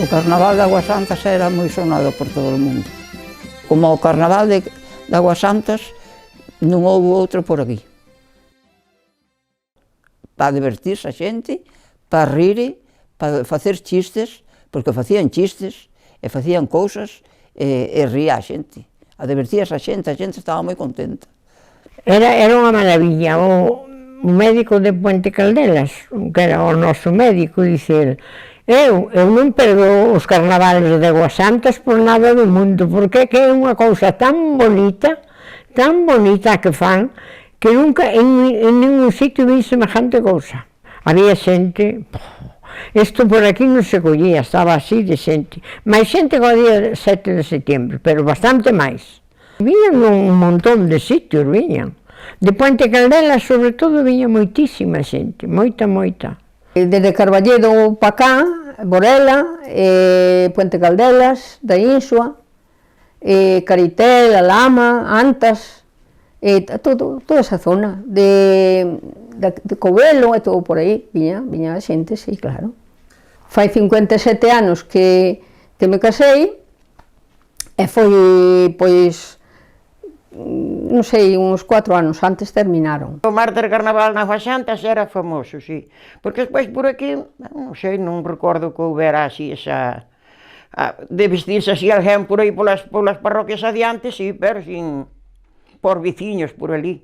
O carnaval de Aguas Santas era moi sonado por todo o mundo. Como o carnaval de Aguas Santas non houve outro por aquí. Para divertirse a xente, para rir, para facer chistes, porque facían chistes e facían cousas e ría a xente. A divertíase a xente estaba moi contenta. Era unha maravilla. O médico de Puente Caldelas, que era o noso médico, dice eu non perdo os carnavales de Aguas Santas por nada do mundo, porque é unha cousa tan bonita que fan, que nunca en ningún sitio vi semejante cousa. Había xente, isto por aquí non se collía, estaba así de xente. Máis xente que o día 7 de setembro, pero bastante máis. Viñan un montón de sitios, viñan. De Puente Caldelas, sobre todo, viña moitísima xente, moita. Desde Carballedo para cá, Borela, Puente Caldelas, da Insua, Caritel, A Lama, Antas, toda esa zona, de Covelo e todo por aí, viña a xente, sí, claro. Fai 57 anos que me casei, e foi, pois, non sei, uns 4 anos antes terminaron. O martes de carnaval na Aguas Santas era famoso, sí. Porque despois por aquí, non sei, non recordo que houbera así esa... de vestirse así alguén por aí polas parroquias adiante, sí, pero sin... por veciños por ali.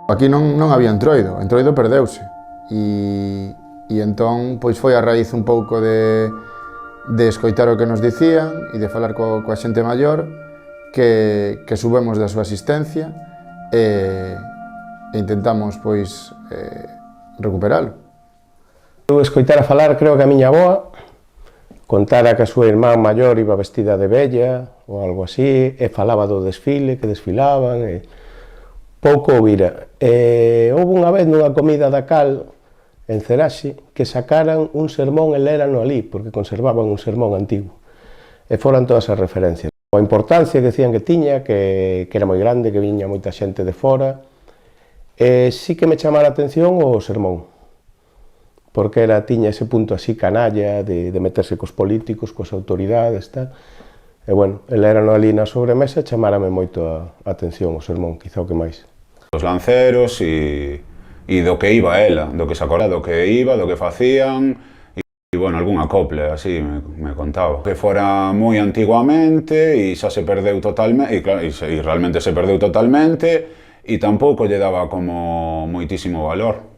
Aquí non había entroido perdeuse. E entón, pois foi a raíz un pouco de escoitar o que nos dicían e de falar coa xente maior que subemos da súa asistencia e intentamos, pois, recuperalo. Eu escoitara falar, creo que a miña avoa contara que a súa irmá maior iba vestida de vella ou algo así e falaba do desfile, que desfilaban e pouco o vira. Houve unha vez nunha comida da Cal en Ceraxe, que sacaran un sermón e lerano ali, porque conservaban un sermón antigo. E foran todas as referencias. A importancia que decían que tiña, que era moi grande, que viña moita xente de fora. Sí que me chamara a atención o sermón, porque tiña ese punto así canalla, de meterse cos políticos, cos autoridades, tal. E bueno, el lerano ali na sobremesa chamárame moito a atención o sermón, quizá o que máis. Os lanceros e do que iba ela, do que se acordaba, do que iba, do que facían, e, bueno, algunha copla, así me contaba. Que fora moi antiguamente e xa se perdeu totalmente, e, claro, e realmente se perdeu totalmente, e tampouco lle daba como moitísimo valor.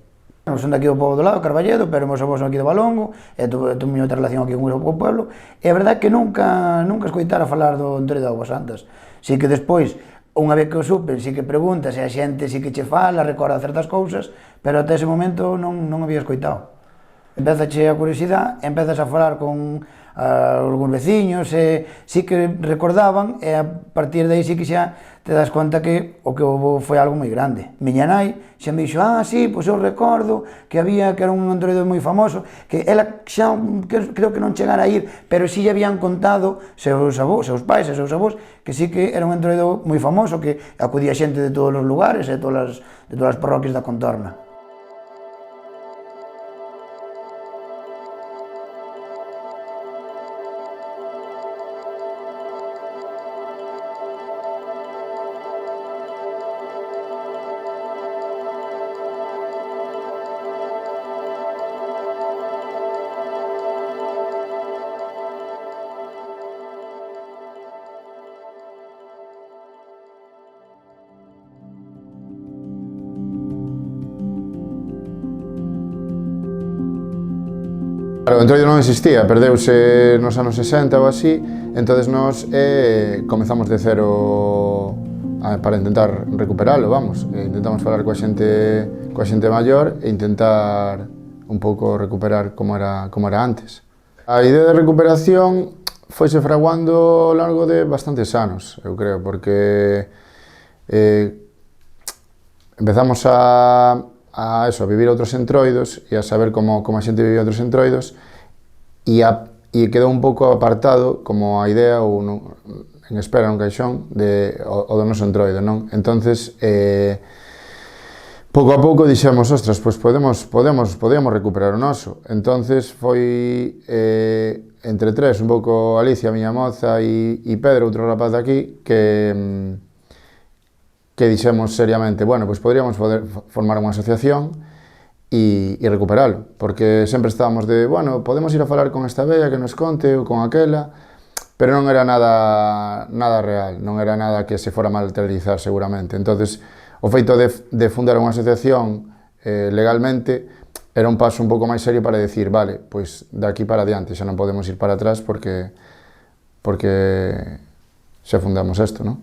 Eu son daqui do pobo do lado, Carballedo, pero meus avós son aquí de Valongo, e tuve moita relación aquí con o pueblo, e a verdade é que nunca escoitara falar do Entroido de Aguas Santas. Si que despois, unha vez que o supen, si que preguntas, e a xente si que che fala, recorda certas cousas, pero até ese momento non había escoitado. Empezache a curiosidade, empezas a falar con algúns veciños, e si que recordaban, e a partir de aí si que xa te das conta que o que houve foi algo moi grande. Miña nai xa me dixo, sí, pois eu recordo que era un entroido moi famoso, que ela xa creo que non chegara a ir, pero si lle habían contado seus pais e seus avós, que sí que era un entroido moi famoso, que acudía xente de todos os lugares e de todas as parroquias da contorna. O entroido non existía, perdeuse nos anos 60 ou así, entonces nós comezamos de cero para intentar recuperalo, vamos. Intentamos falar coa xente maior e intentar un pouco recuperar como era antes. A idea de recuperación foise fraguando ao largo de bastantes anos, eu creo, porque empezamos a vivir outros entroidos e a saber como a xente vivía outros entroidos e quedou un pouco apartado como a idea ou en espera un caixón do noso entroido, non? Entonces, pouco a pouco dixemos, ostras, pois podemos recuperar o noso. Entonces foi entre tres, un pouco Alicia, a miña moza, e Pedro, outro rapaz de aquí, que dixemos seriamente, bueno, pois podríamos formar unha asociación e recuperalo, porque sempre estábamos de, bueno, podemos ir a falar con esta vella que nos conte ou con aquela, pero non era nada real, non era nada que se fora materializar seguramente. Entonces, o feito de fundar unha asociación legalmente era un paso un pouco máis serio para decir, vale, pois de aquí para adiante xa non podemos ir para atrás porque xa fundamos isto, non?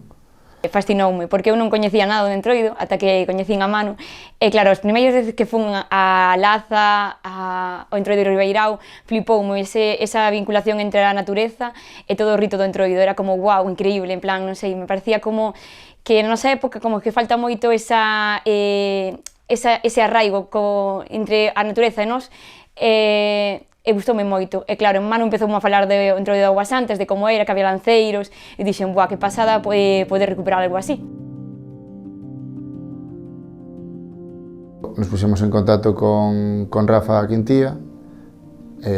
Fascinoume, porque eu non coñecía nada do Entroido ata que coñecín a Manu, e claro, as primeiras veces que fun a Laza, ao Entroido de Ribeirao, flipoume esa vinculación entre a natureza e todo o rito do Entroido, era como wow, increíble, en plan, non sei, me parecía como que na nosa época como que falta moito ese arraigo entre a natureza e nós, e gustoume moito. E claro, en Manu empezoume a falar do Entroido de Augas Santas, de como era, que había lanceiros, e dixen, buah, que pasada poder recuperar algo así. Nos puxemos en contacto con Rafa Quintía,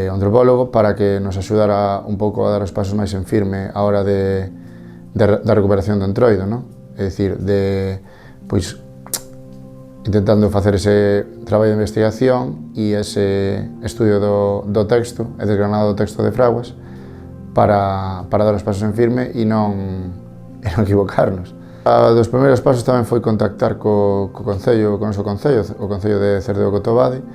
antropólogo, para que nos axudara un pouco a dar os pasos máis en firme a hora da recuperación do Entroido, non? É dicir, pois, intentando facer ese traballo de investigación e ese estudio do texto, e desgranado do texto de Fraguas, para dar os pasos en firme e non equivocarnos. Dos primeiros pasos tamén foi contactar co Concello, o Concello de Cerdeo Cotobade,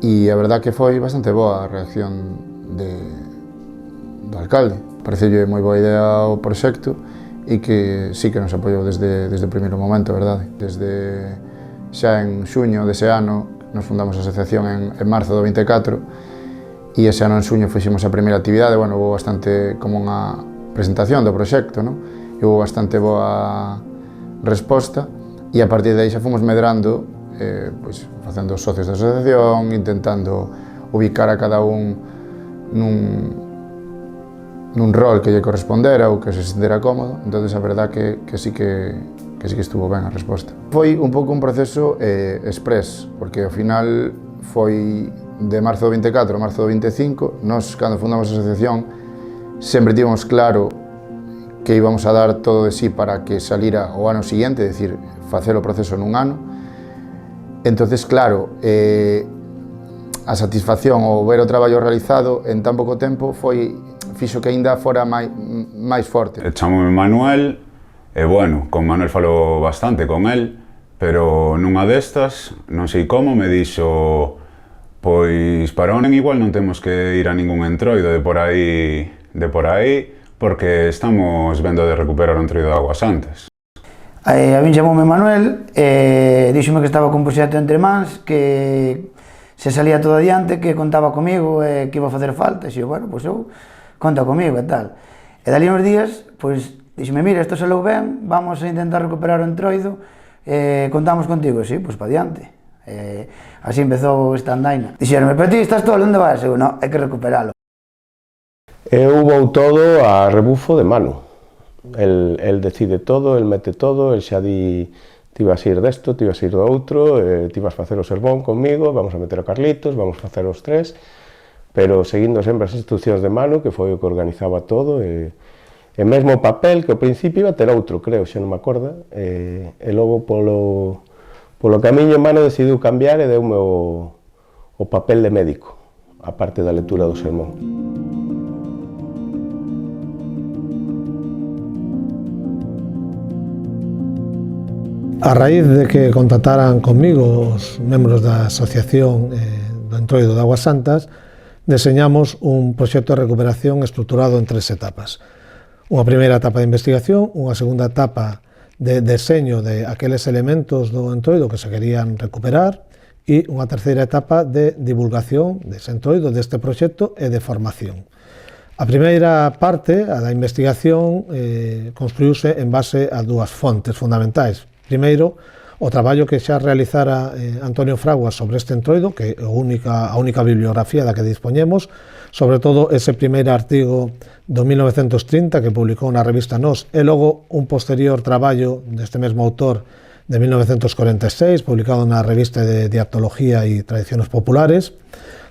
e a verdad que foi bastante boa a reacción do alcalde. Pareceulle moi boa idea o proxecto e que sí que nos apoiou desde o primeiro momento, verdade? Desde xa en xuño dese ano nos fundamos a asociación en marzo do 24 e ese ano en xuño fixemos a primeira actividade, bueno, houve bastante como unha presentación do proxecto, non? E houve bastante boa resposta e a partir de aí xa fomos medrando, pois, facendo socios da asociación, intentando ubicar a cada un nun rol que lle correspondera ou que se sentera cómodo. Entón, a verdad que sí que estuvo ben a resposta. Foi un pouco un proceso express, porque ao final foi de marzo do 24 a marzo do 25. Nós, cando fundamos a asociación, sempre tivemos claro que íbamos a dar todo de sí para que salira o ano siguiente, é dicir, facer o proceso nun ano. Entonces, claro, a satisfacción ou ver o traballo realizado en tan pouco tempo fixo que aínda fora máis forte. Chámome Manuel, e bueno, con Manuel falo bastante con el, pero nunha destas, non sei como, me dixo, pois para onen igual non temos que ir a ningún entroido de por aí, porque estamos vendo de recuperar o entroido de Augas Santas. A min chamoume Manuel, díxome que estaba con un proxecto entre mans, que se salía todo adiante, que contaba comigo, que iba a facer falta, e xo, bueno, pois eu conta comigo e tal. E dali uns días, pois, díxeme, mira, isto salou ben, vamos a intentar recuperar o entroido, contamos contigo, sí, pois pa diante. Así empezou esta andaina. Dixeronme, pero ti estás todo, onde vas? Eu, non, hai que recuperalo. Eu vou todo a rebufo de Manu. El decide todo, el mete todo, el xa di, ti vas a ir desto, ti vas a ir do outro, ti vas a facer o sermón conmigo, vamos a meter a Carlitos, vamos a facer os tres, pero seguindo sempre as instruccións de Manu, que foi o que organizaba todo, e mesmo o papel, que ao principio iba a ter outro, creo, xa non me acorda, e logo polo camiño Manu decidiu cambiar e deume o papel de médico, a parte da lectura do sermón. A raíz de que contactaran conmigo os membros da asociación do Entroido de Augas Santas, deseñamos un proxecto de recuperación estruturado en 3 etapas. Unha primeira etapa de investigación, unha segunda etapa de deseño de aqueles elementos do Entroido que se querían recuperar e unha terceira etapa de divulgación dese Entroido, deste proxecto e de formación. A primeira parte, a da investigación, construíuse en base a 2 fontes fundamentais. Primeiro, o traballo que xa realizara Antonio Fraguas sobre este Entroido, que é a única bibliografía da que dispoñemos, sobre todo ese primeiro artigo do 1930 que publicou na revista Nós, e logo un posterior traballo deste mesmo autor de 1946, publicado na revista de Diactología e Tradiciones Populares,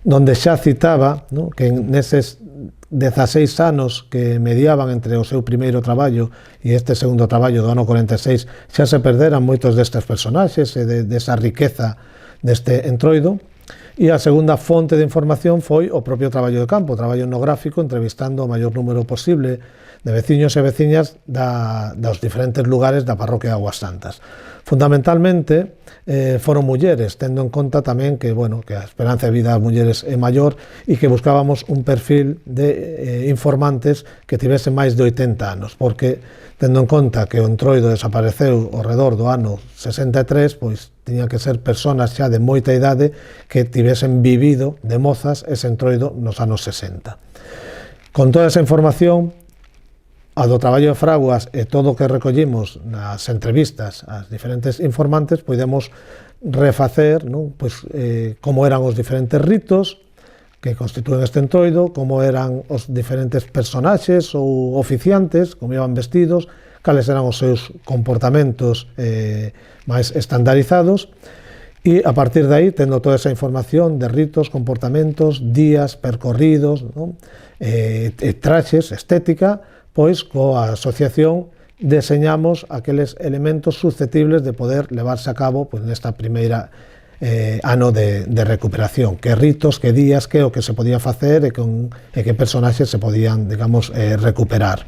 donde xa citaba, no, que neses 16 anos que mediaban entre o seu primeiro traballo e este segundo traballo do ano 46 xa se perderan moitos destes personaxes e desa riqueza deste entroido. E a segunda fonte de información foi o propio traballo de campo, o traballo etnográfico, entrevistando o maior número posible de veciños e veciñas dos diferentes lugares da parroquia de Augas Santas. Fundamentalmente foron mulleres, tendo en conta tamén que, bueno, que a esperanza de vida das mulleres é maior e que buscábamos un perfil de informantes que tivesen máis de 80 anos, porque tendo en conta que o entroido desapareceu ao redor do ano 63, pois tiñan que ser persoas xa de moita idade que tivesen vivido de mozas ese entroido nos anos 60. Con toda esa información, a do traballo de fraguas e todo o que recollimos nas entrevistas ás diferentes informantes, podemos refacer, non? Pois, como eran os diferentes ritos que constituen este entroido, como eran os diferentes personaxes ou oficiantes, como iban vestidos, cales eran os seus comportamentos máis estandarizados, e a partir de aí, tendo toda esa información de ritos, comportamentos, días, percorridos, non? Traxes, estética, pois coa asociación deseñamos aqueles elementos susceptibles de poder levarse a cabo pois, nesta primeira ano de recuperación, que ritos, que días, que o que se podía facer e que personaxes se podían, digamos, recuperar.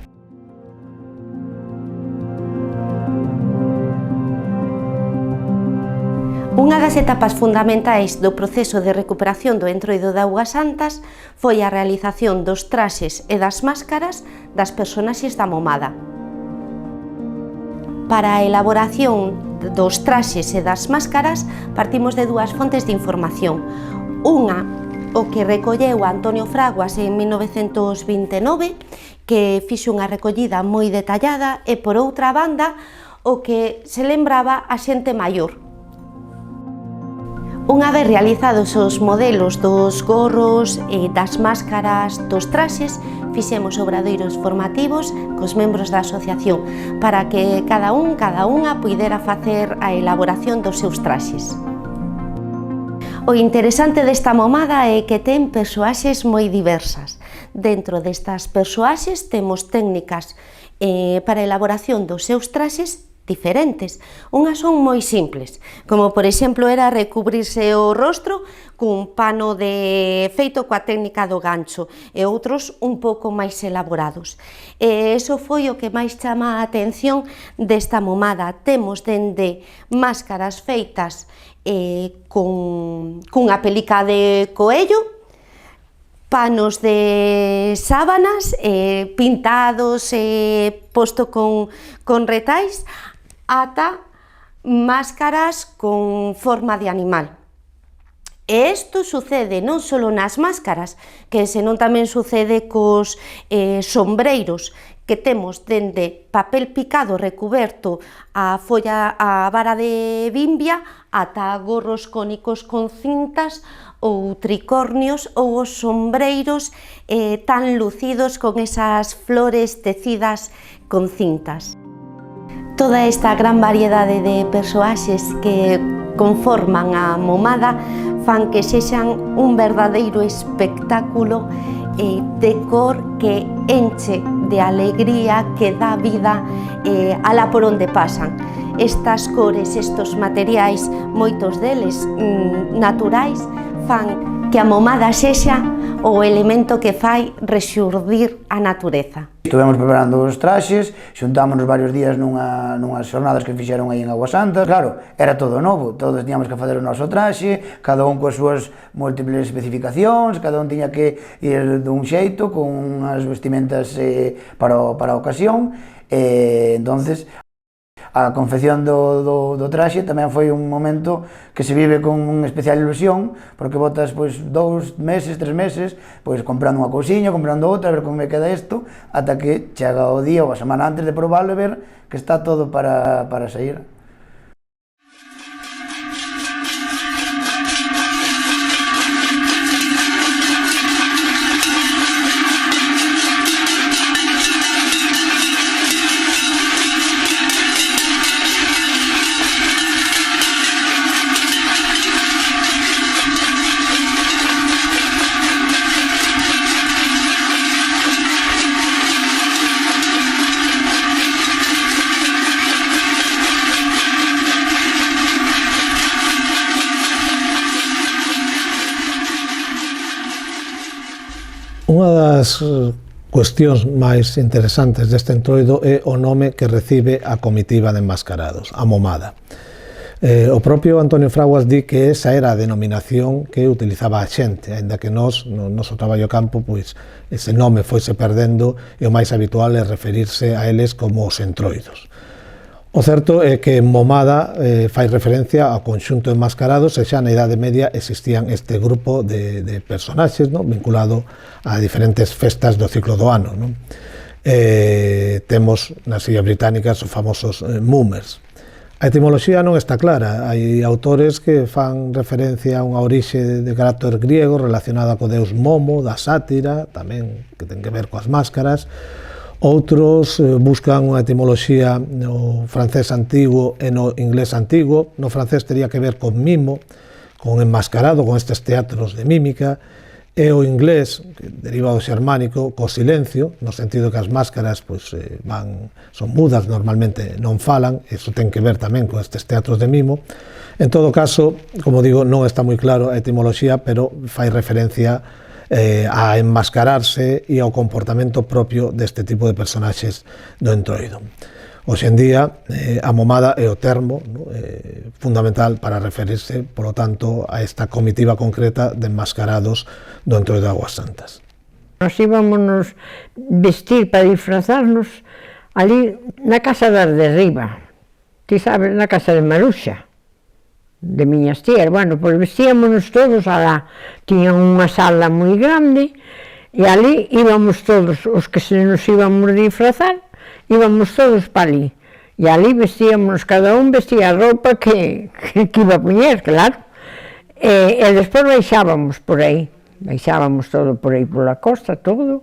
Unha das etapas fundamentais do proceso de recuperación do entroido de Augas Santas foi a realización dos traxes e das máscaras das personaxes da momada. Para a elaboración dos traxes e das máscaras partimos de dúas fontes de información. Unha, o que recolleu Antonio Fraguas en 1929, que fixo unha recollida moi detallada, e por outra banda, o que se lembraba a xente maior. Unha vez realizados os modelos dos gorros e das máscaras dos traxes, fixemos obradoiros formativos cos membros da asociación para que cada unha puidera facer a elaboración dos seus traxes. O interesante desta momada é que ten persoaxes moi diversas. Dentro destas persoaxes temos técnicas para a elaboración dos seus traxes diferentes. Unhas son moi simples, como por exemplo era recubrirse o rostro cun pano feito coa técnica do gancho, e outros un pouco máis elaborados. E iso foi o que máis chama a atención desta momada. Temos dende máscaras feitas cunha pelica de coello, panos de sábanas pintados e posto con retais, ata máscaras con forma de animal. E isto sucede non só nas máscaras, que senón tamén sucede cos sombreiros, que temos dende papel picado recuberto a vara de bimbia ata gorros cónicos con cintas ou tricornios ou os sombreiros tan lucidos con esas flores tecidas con cintas. Toda esta gran variedade de persoaxes que conforman a momada fan que sexan un verdadeiro espectáculo de cor que enche de alegría, que dá vida alá por onde pasan. Estas cores, estos materiais, moitos deles naturais, fan que a momada sexa o elemento que fai rexurdir a natureza. Estivemos preparando os traxes, xuntámonos varios días nunhas xornadas que fixeron aí en Augas Santas. Claro, era todo novo, todos tiñamos que facer o noso traxe, cada un coas súas múltiples especificacións, cada un tiña que ir dun xeito, con unhas vestimentas para a ocasión, entonces a confección do traxe tamén foi un momento que se vive con unha especial ilusión, porque botas 2 meses, 3 meses, comprando unha cousiña, comprando outra, a ver como me queda isto, ata que chega o día ou a semana antes de probalo e ver que está todo para sair. das cuestións máis interesantes deste entroido é o nome que recibe a comitiva de enmascarados, a Momada. O propio Antonio Fraguas di que esa era a denominación que utilizaba a xente, aínda que nós, no noso traballo campo, pois ese nome foise perdendo e o máis habitual é referirse a eles como os entroidos. O certo é que Momada fai referencia ao conxunto de enmascarados e xa na Idade Media existían este grupo de personaxes, no? Vinculado a diferentes festas do ciclo do ano. No? Temos nas Illas Británicas os famosos mummers. A etimoloxía non está clara, hai autores que fan referencia a unha orixe de carácter griego relacionada co deus Momo, da sátira, tamén que ten que ver coas máscaras. Outros buscan unha etimoloxía no francés antigo e no inglés antigo. No francés tería que ver con mimo, con enmascarado, con estes teatros de mímica, e o inglés, que deriva do xermánico, co silencio, no sentido que as máscaras son mudas, normalmente non falan, iso ten que ver tamén con estes teatros de mimo. En todo caso, como digo, non está moi claro a etimoloxía, pero fai referencia a enmascararse e ao comportamento propio deste tipo de personaxes do entroido. Hoxe en día, a Momada é o termo fundamental para referirse, polo tanto, a esta comitiva concreta de enmascarados do entroido de Augas Santas. Nos íbamos vestir para disfrazarnos ali na casa das de riba, ti sabes, na casa de Maruxa, de miñas tías. Bueno, pois vestíamonos todos alá, tiñan unha sala moi grande e ali íbamos todos, os que se nos íbamos disfrazar, íbamos todos para ali. E ali vestíamos, cada un vestía a roupa que iba a poñer, claro. E despois baixábamos por aí, baixábamos todo por aí pola costa, todo.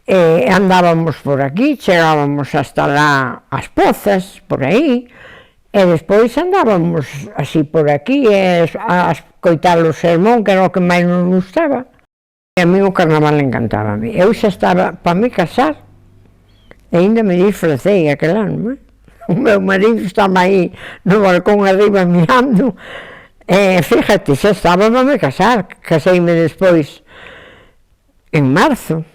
E andábamos por aquí, chegábamos hasta lá as Pozas, por aí. E despois andábamos así por aquí, a escoitar o sermón, que era o que máis nos gustaba. E a mí o carnaval encantábame. Eu xa estaba para me casar, e ainda me disfracei aquel ano. O meu marido estaba aí no balcón arriba mirando, e fíjate, xa estaba para me casar. Caseime despois en marzo.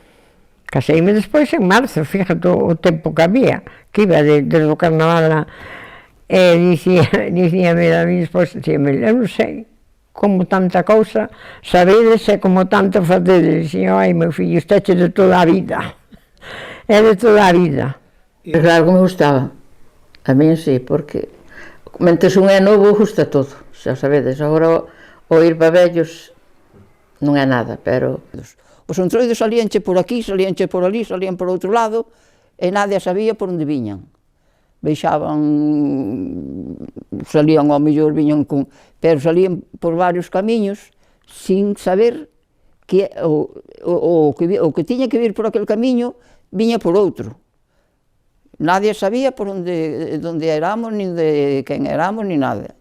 Caseime despois en marzo, fíjate o tempo que había, que iba desde o carnaval. E dicíame a mi esposa, dicíame, eu non sei como tanta cousa sabedes e como tanto facedes. Dicía, ai, meu fillo, esteche de toda a vida. É de toda a vida. Claro que me gustaba. A mí sí, porque mentres un é novo gusta todo, xa sabedes. Agora o ir para vellos non é nada, pero... Os entroidos salíanche por aquí, salíanche por ali, salían por outro lado, e nadie sabía por onde viñan. Baixaban, salían ao mellor, viñan con... pero salían por varios camiños sin saber que o que tiña que vir por aquel camiño viña por outro. Nadie sabía por onde éramos, nin de quen éramos, nin nada.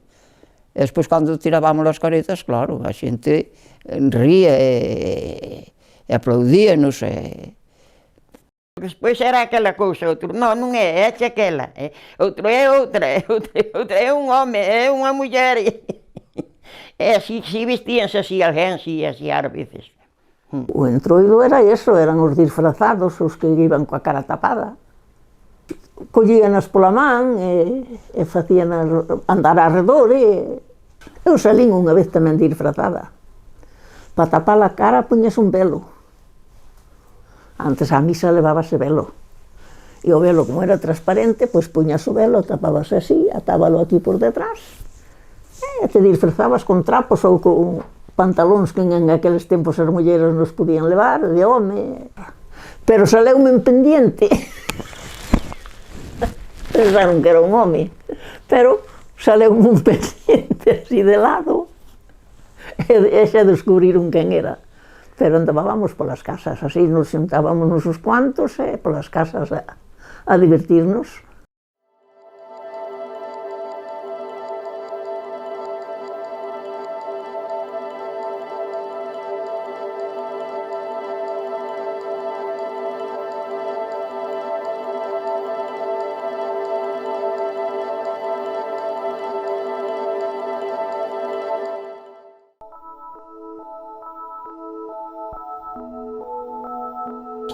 E despois, cando tirábamos as caretas, claro, a xente ría e aplaudíanos. Despois era aquela cousa, outro, non é aquela, outro é outra, outra é un home, é unha muller. E así vestíanse así alguén, así ás veces. O entroido era eso, eran os disfrazados, os que iban coa cara tapada. Collíanas pola man e facíanas andar arredor. Eu salín unha vez tamén disfrazada. Para tapar a cara puñas un velo. Antes a misa levábase velo. E o velo, como era transparente, pois puñas o velo, tapábase así, atábalo aquí por detrás. E te disfrazabas con trapos ou con pantalóns que en aqueles tempos as mulleres nos podían levar, de home. Pero saleume en pendiente. Pensaron que era un home, pero saleume un pendiente así de lado. E xa descubriron quen era. Pero andábamos polas casas, así nos xuntábamos uns cuantos polas casas a divertirnos.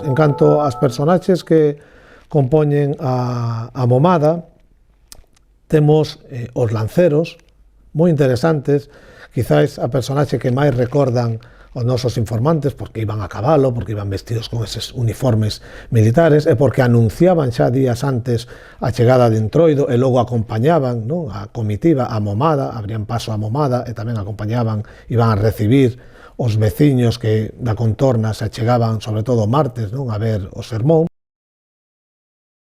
En canto ás personaxes que compoñen a momada, temos os lanceros, moi interesantes, quizás a personaxe que máis recordan os nosos informantes, porque iban a cabalo, porque iban vestidos con eses uniformes militares, e porque anunciaban xa días antes a chegada de Entroido, e logo acompañaban, non, a comitiva, a momada, abrían paso a momada, e tamén acompañaban, iban a recibir os veciños que da contorna se chegaban, sobre todo martes, non, a ver o sermón.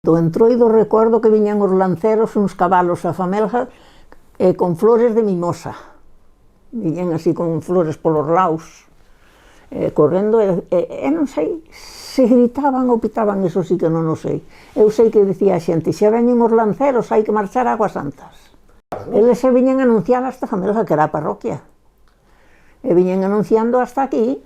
Do Entroido recordo que viñan os lanceros, uns cabalos a famelga, con flores de mimosa. Viñan así con flores polos laus, correndo, e non sei se gritaban ou pitaban, eso sí que non o sei. Eu sei que dicía a xente, xa veñen os lanceros, hai que marchar a Aguas Santas. Eles se viñan a anunciar hasta famelga, que era a parroquia. E viñen anunciando hasta aquí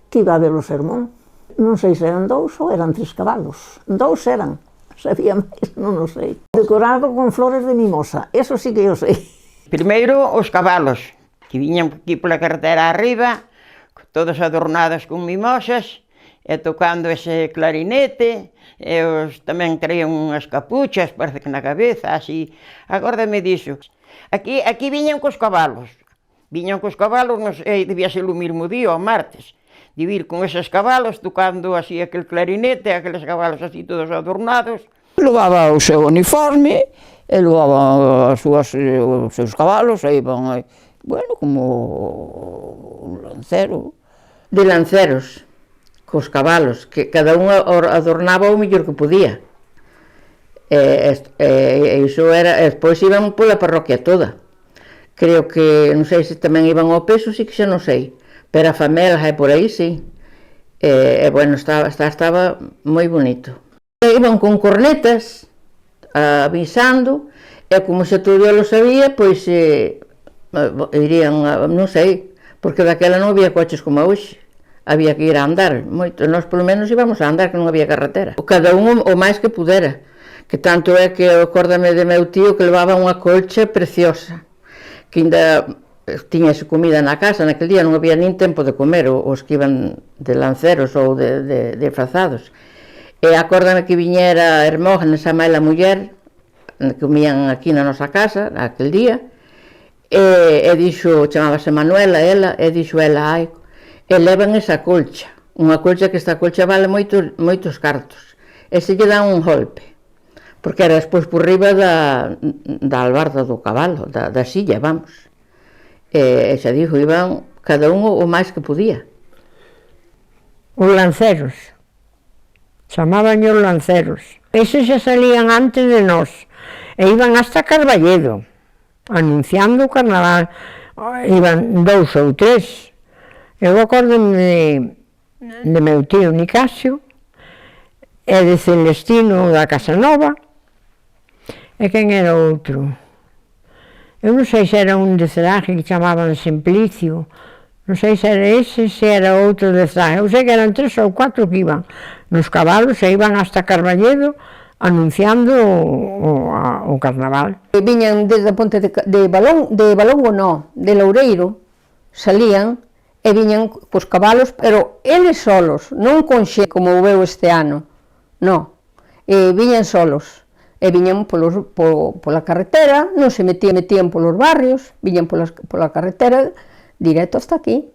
que iba a haber o sermón. Non sei se eran 2 ou eran 3 cabalos. 2 eran, se había máis, non o sei. Decorado con flores de mimosa, eso sí que eu sei. Primeiro os cabalos, que viñan aquí pola carretera arriba, todos adornados con mimosas, e tocando ese clarinete, e os tamén traían unhas capuchas, parece que na cabeza, así. Agórdame diso. Aquí viñan cos cabalos. Viñan cos cabalos, non sei, debía ser o mesmo día, o martes, de vir con eses cabalos, tocando así aquel clarinete, aqueles cabalos así todos adornados. Levaba o seu uniforme, e levaba os seus cabalos, e iban, bueno, como un lancero. De lanceros, cos cabalos, que cada un adornaba o mellor que podía. Iso era, despois iban pola parroquia toda. Creo que, non sei se tamén iban ao peso, sí que xa non sei, pero a famelga e por aí, sí. Bueno, estaba moi bonito. Iban con cornetas, avisando, e como xa todo lo sabía, pois irían, non sei, porque daquela non había coches como hoxe, había que ir a andar, moito, nós polo menos íbamos a andar, que non había carretera. Cada un o máis que pudera, que tanto é que acórdame de meu tío que levaba unha colcha preciosa, que ainda tiñase comida na casa, naquele día non había nin tempo de comer os que iban de lanceros ou de disfrazados. E acórdame que viñera Hermógenes, a mãe e a muller, que comían aquí na nosa casa, aquel día, e dixo, chamábase Manuela, ela, e dixo ela, ai, e levan esa colcha, unha colcha que esta colcha vale moitos cartos, e se lle dan un golpe, porque era despois por riba da albarda do cabalo, da silla, vamos. E xa dixo, iban cada un o máis que podía. Os lanceros, chamaban os lanceros. Eses xa salían antes de nós, e iban hasta Carballedo, anunciando o carnaval. Iban 2 ou 3. Eu acórdome de meu tío Nicasio, e de Celestino da Casanova, e quen era outro? Eu non sei se era un de Ceraje que chamaban Simplicio, non sei se era ese, se era outro de Ceraje. Eu sei que eran 3 ou 4 que iban nos cabalos e iban hasta Carballedo anunciando o carnaval. Viñan desde a ponte de Balongo non, de Loureiro, salían e viñan cos cabalos, pero eles solos, non con xe como veu este ano, non, viñan solos. E viñan pola carretera, non se metían polos barrios, viñan pola carretera directo hasta aquí.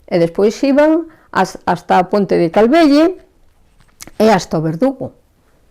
E despois iban hasta a ponte de Calvelle e hasta o Verdugo,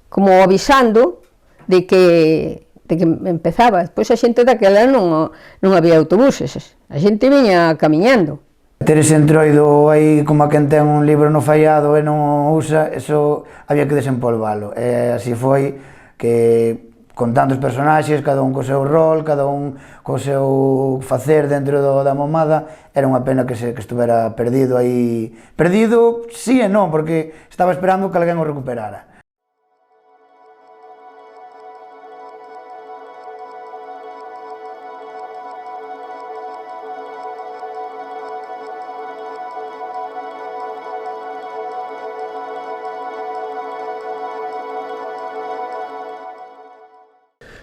como avisando de que empezaba. Despois a xente daquela non había autobuses, a xente viña camiñando. Ter ese Entroido aí como a quen ten un libro no fallado e non usa, eso había que desempolvalo. E así foi que con tantos personaxes, cada un co seu rol, cada un co seu facer dentro da momada, era unha pena que estuvera perdido aí. Perdido, sí e non, porque estaba esperando que alguén o recuperara.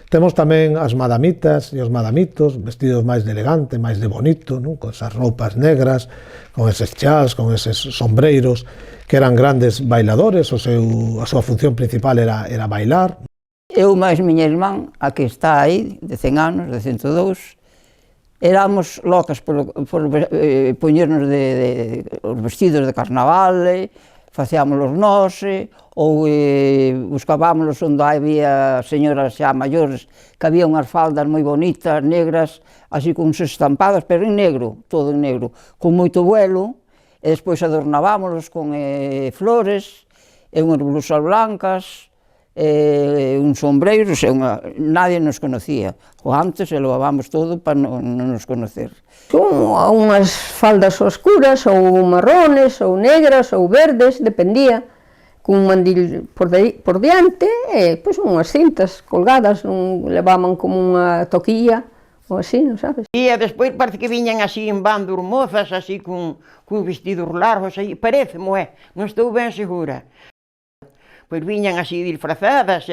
Temos tamén as madamitas e os madamitos, vestidos máis de elegante, máis de bonito, non? Con esas roupas negras, con eses chals, con eses sombreiros, que eran grandes bailadores, a súa función principal era bailar. Eu máis miña irmán, a que está aí, de 100 anos, de 102, éramos locas por poñernos os vestidos de carnaval, facíamos nós, ou buscábamos onde había señoras xa maiores, que había unhas faldas moi bonitas, negras, así con uns estampados, pero en negro, todo en negro, con moito vuelo, e despois adornábamos con flores, e unhas blusas blancas, uns sombreiros, nadie nos conocía. O antes levábamos todo para non nos conocer. Unhas faldas oscuras, ou marrones, ou negras, ou verdes, dependía, con un mandil por diante, e pois unhas cintas colgadas, levaban como unha toquilla, ou así, non sabes? E despois parece que viñan así en bando mozas, así con vestidos largos, aí, parece-mo, non estou ben segura. Pois viñan así disfrazadas,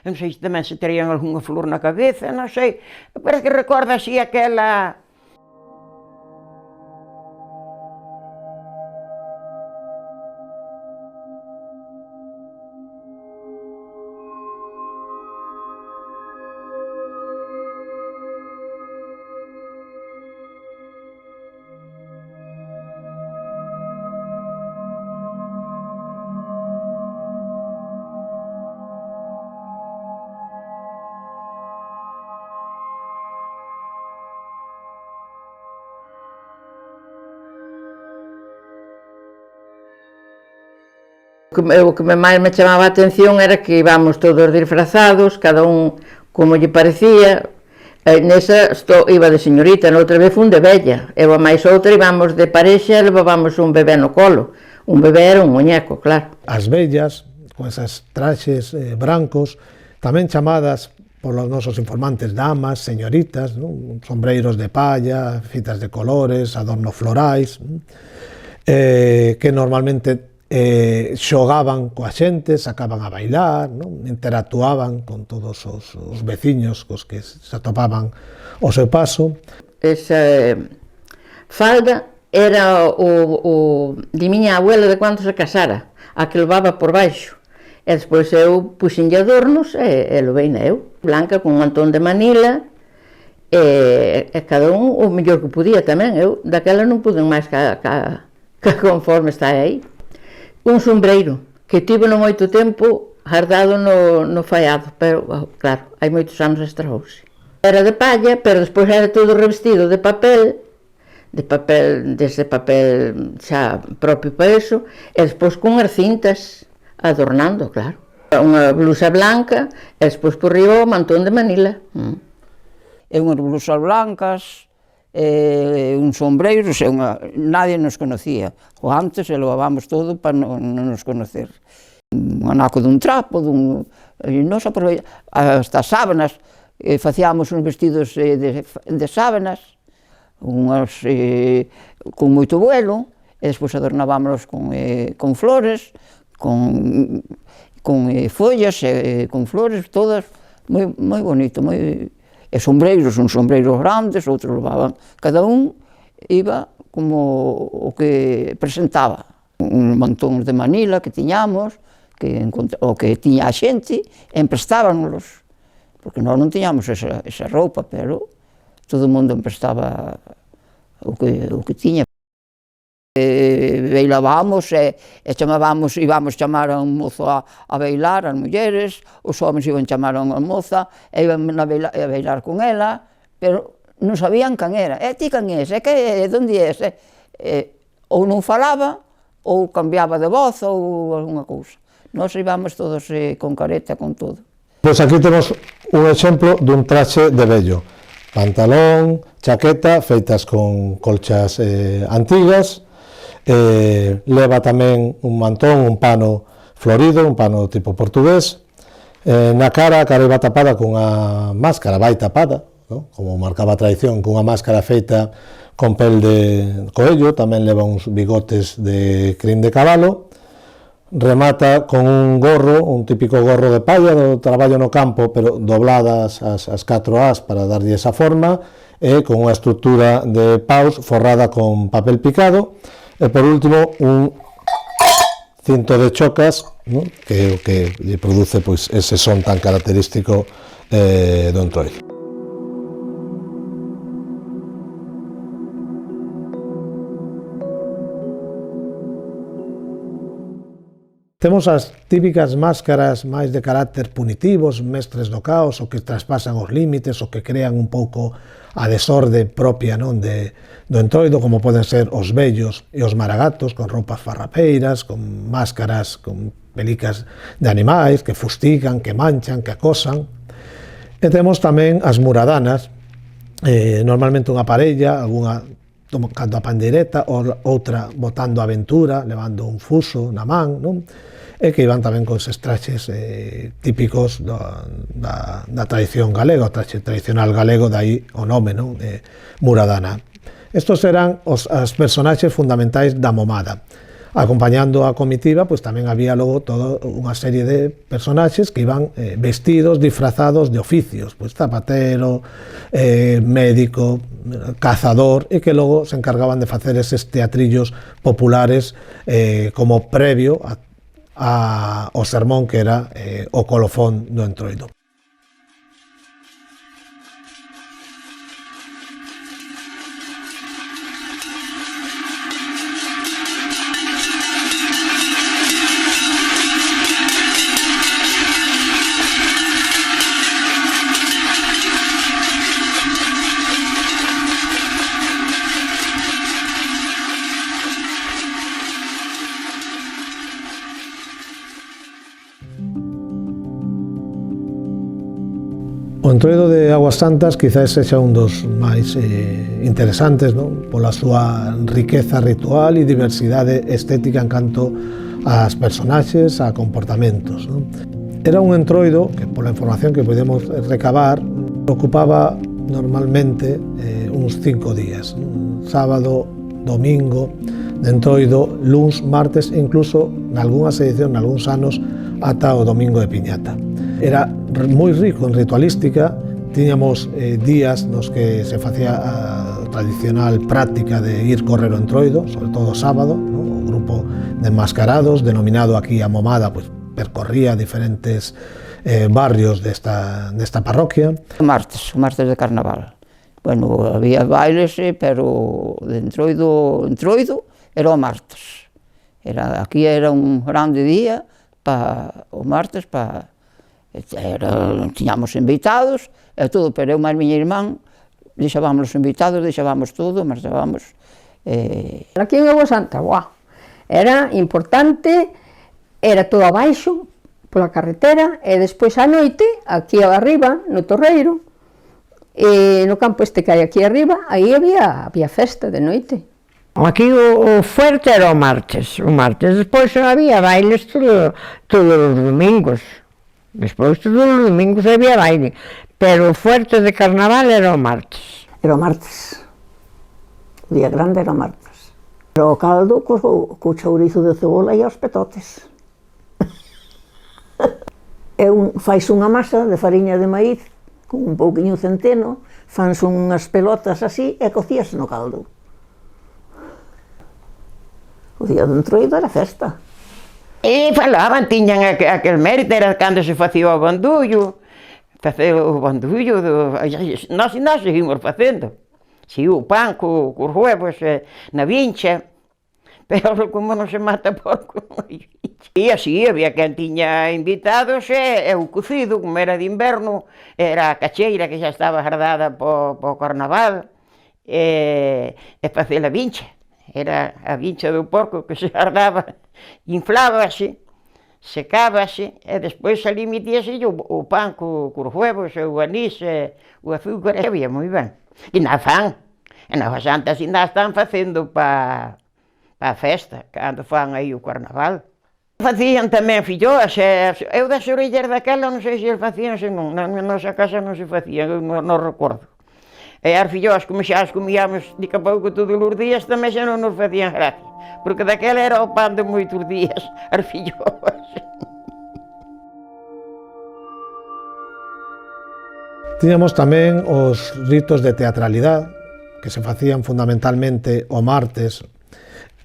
non sei se tamén se traían algunha flor na cabeza, non sei, parece que recorda así aquela... O que máis me chamaba a atención era que íbamos todos disfrazados, cada un como lle parecía. Nesa iba de señorita, noutra vez fun de vella, eu a máis outra íbamos de parexa e levábamos un bebé no colo. Un bebé era un muñeco, claro. As vellas, con esas traxes brancos, tamén chamadas polos nosos informantes damas, señoritas, non? Sombreiros de palla, fitas de colores, adornos florais, que normalmente xogaban coa xente, sacaban a bailar, non? Interactuaban con todos os veciños cos que se atopaban ao seu paso. Esa falda era de miña abuela de cando se casara, a que levaba por baixo. E despois eu puxenlle adornos e leveina eu, blanca con un mantón de Manila, e cada un o mellor que podía tamén. Eu daquela non pude máis que conforme está aí. Un sombreiro que tivo non moito tempo guardado no faiado, pero claro, hai moitos anos estragouse. Era de palla, pero despois era todo revestido de papel, dese papel xa propio para eso, e despois con as cintas adornando, claro. Unha blusa blanca e despois por riba o mantón de Manila. E unhas blusas blancas, uns sombreiros, nadie nos conocía. O antes levábamos todo para non nos conocer. Un anaco dun trapo, hasta sábanas, facíamos uns vestidos de sábanas, unhas con moito vuelo, e despois adornábamos con flores, con follas, con flores, todas, moi bonito, e sombreiros, uns sombreiros grandes, outros levaban, cada un iba como o que presentaba. Un mantón de Manila que tiñamos, o que tiña a xente, emprestábanos, porque nós non tiñamos esa roupa, pero todo o mundo emprestaba o que tiña. Bailábamos e íbamos chamar a un mozo a bailar, as mulleres, os homens iban chamar a unha moza, e iban a bailar con ela, pero non sabían can era. Ti can és? Donde és? Ou non falaba, ou cambiaba de voz, ou alguna cousa. Nós íbamos todos con careta, con todo. Pois aquí temos un exemplo dun traxe de vello. Pantalón, chaqueta, feitas con colchas antigas, leva tamén un mantón, un pano florido, un pano tipo portugués. Na cara, a cara iba tapada cunha máscara, vai tapada, ¿no? Como marcaba a tradición, cunha máscara feita con pel de coello, tamén leva uns bigotes de crin de cabalo. remata con un gorro, un típico gorro de palla do traballo no campo, pero dobladas as 4 as para darlle esa forma, e con unha estructura de paus forrada con papel picado, e por último un cinto de chocas, ¿no?, que é o que lle produce pois ese son tan característico do entroido. Temos as típicas máscaras máis de carácter punitivos, mestres do caos, o que traspasan os límites, o que crean un pouco a desorde propia, non, do entroido, como poden ser os vellos e os maragatos, con roupas farrapeiras, con máscaras, con pelicas de animais, que fustigan, que manchan, que acosan. E temos tamén as muradanas, normalmente unha parella, algunha tocando a pandeireta, outra botando a aventura, levando un fuso na man, non? E que iban tamén con eses traxes típicos da tradición galega, o traxe tradicional galego, dai o nome, non?, de muradana. Estos eran os personaxes fundamentais da momada. Acompañando a comitiva, pois tamén había logo toda unha serie de personaxes que iban vestidos, disfrazados de oficios, pois zapatero, médico, cazador, e que logo se encargaban de facer eses teatrillos populares como previo ao sermón que era o colofón do entroido. O entroido de Aguas Santas quizás sexa un dos máis interesantes, non?, pola súa riqueza ritual e diversidade estética en canto ás personaxes, a comportamentos, non? Era un entroido que, pola información que podemos recabar, ocupaba normalmente uns 5 días, non? Sábado, domingo, de entroido, luns, martes e incluso, nalgúnhas edicións, nalgúns anos, ata o domingo de piñata. Era moi rico en ritualística, tiñamos días nos que se facía a tradicional práctica de ir correr o entroido, sobre todo o sábado, ¿no? O grupo de enmascarados, denominado aquí a Momada, pues, percorría diferentes barrios desta parroquia. O martes de carnaval. Bueno, había bailes, pero de entroido era o martes. Aquí era un grande día, o martes, tiñamos invitados e todo, pero eu máis miña irmán deixábamos os invitados, deixábamos todo, marchábamos. Aquí en Agua Santa, era importante, era todo abaixo, pola carretera, e despois á noite, aquí arriba, no Torreiro, e no campo este que hai aquí arriba, aí había festa de noite. Aquí o fuerte era o martes, despois había bailes todos os domingos. Despois todos os domingos había baile, pero o fuerte de carnaval era o martes. Era o martes. O día grande era o martes. Era o caldo co chourizo de cebola e os petotes. Fais unha masa de fariña de maíz con un pouquiño centeno, fans unhas pelotas así e cocías no caldo. O día do entroido era festa. E falaban, tiñan aquel mérito, era cando se facía o bandullo, nós seguimos facendo. Si o pan cos huevos na vincha, pero como non se mata porco. E así, había quen tiña invitados e o cocido, como era de inverno, era a cacheira que xa estaba guardada po carnaval, e facer a vincha. Era a vincha do porco que se guardaba, inflábase, secábase e despois ali metíase o pan cos huevos, o anís, o azúcar, e había moi ben. E na fan, en Aguas Santas ainda están facendo pa a festa, cando fan aí o carnaval. Facían tamén filloas, eu das orellas daquela non sei se as facían, se non, na nosa casa non se facían, eu non recordo. E as filloas, como xa as comíamos de que pouco todos os días, tamén xa non nos facían gracia. porque daquela era o pan de moitos días, as filloas. Tiñamos tamén os ritos de teatralidade, que se facían fundamentalmente o martes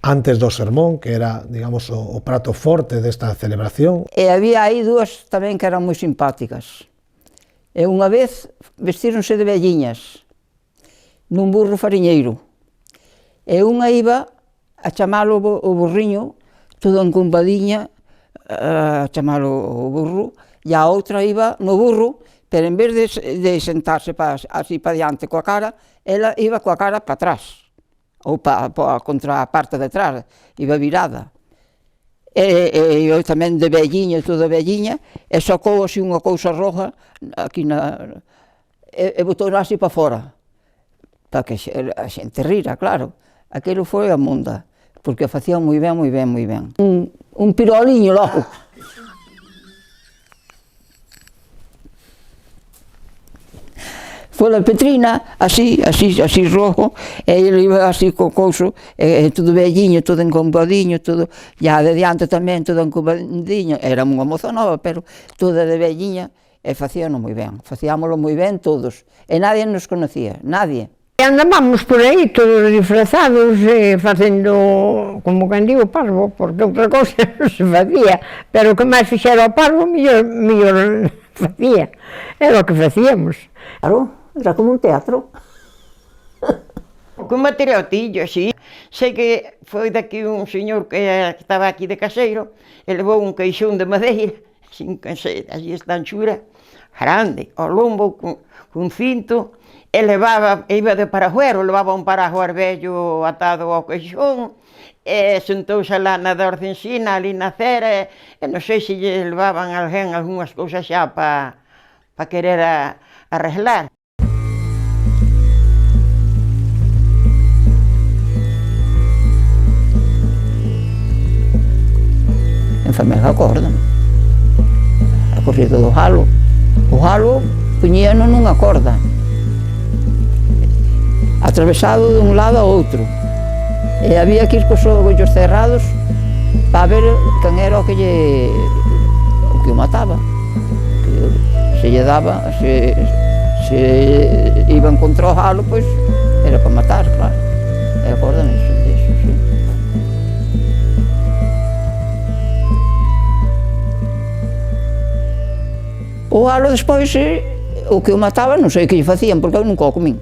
antes do sermón, que era, digamos, o prato forte desta celebración. E había aí dúas tamén que eran moi simpáticas. E unha vez vestíronse de velliñas nun burro fariñeiro. E unha iba a chamalo o burriño, todo encumbadiña, a chamalo o burro, e a outra iba no burro, pero en vez de sentarse así para diante coa cara, ela iba coa cara para atrás, ou contra a parte de atrás, iba virada. E eu tamén de velliña, toda velliña, e sacou así unha cousa roja, aquí e botou así para fora, para que a xente rira, claro. Aquilo foi a munda, porque facía moi ben, moi ben, moi ben. Un piroliño logo. Foi a Petrina, así rojo, e ele iba así co couso, todo velliño, todo encombadiño, todo, e a de diante tamén, todo encombadiño, era unha moza nova, pero toda de velliña, e facíano moi ben, facíamolo moi ben todos, e nadie nos conocía, nadie. E andábamos por aí todos disfrazados, facendo, como quen digo, parvo, porque outra cousa non se facía, pero o que máis fixera o parvo, mellor facía, era o que facíamos. Claro. Era como un teatro. Con materiotillo, sí. Sei que foi daqui un señor que estaba aquí de caseiro, e levou un queixón de madeira, sin caseira, así esta anchura, grande, ao lombo, cun cinto, e iba de parajuero, levaba un parajuer vello atado ao queixón, e sentouse lá na da Orcencina, ali na cera, e non sei se lle levaban alguén algunhas cousas xa para querer arreglar. Enfermera acórdame. A corrida do jalo. O jalo puñíano nunha corda, atravesado dun lado a outro. E había que ir cos ollos cerrados para ver quen era o que o mataba. Se lle daba, se iban contra o jalo, pois era para matar, claro. E acórdame disso, sí. O jalo despois, o que o mataba, non sei o que lle facían, porque eu nunca o comín.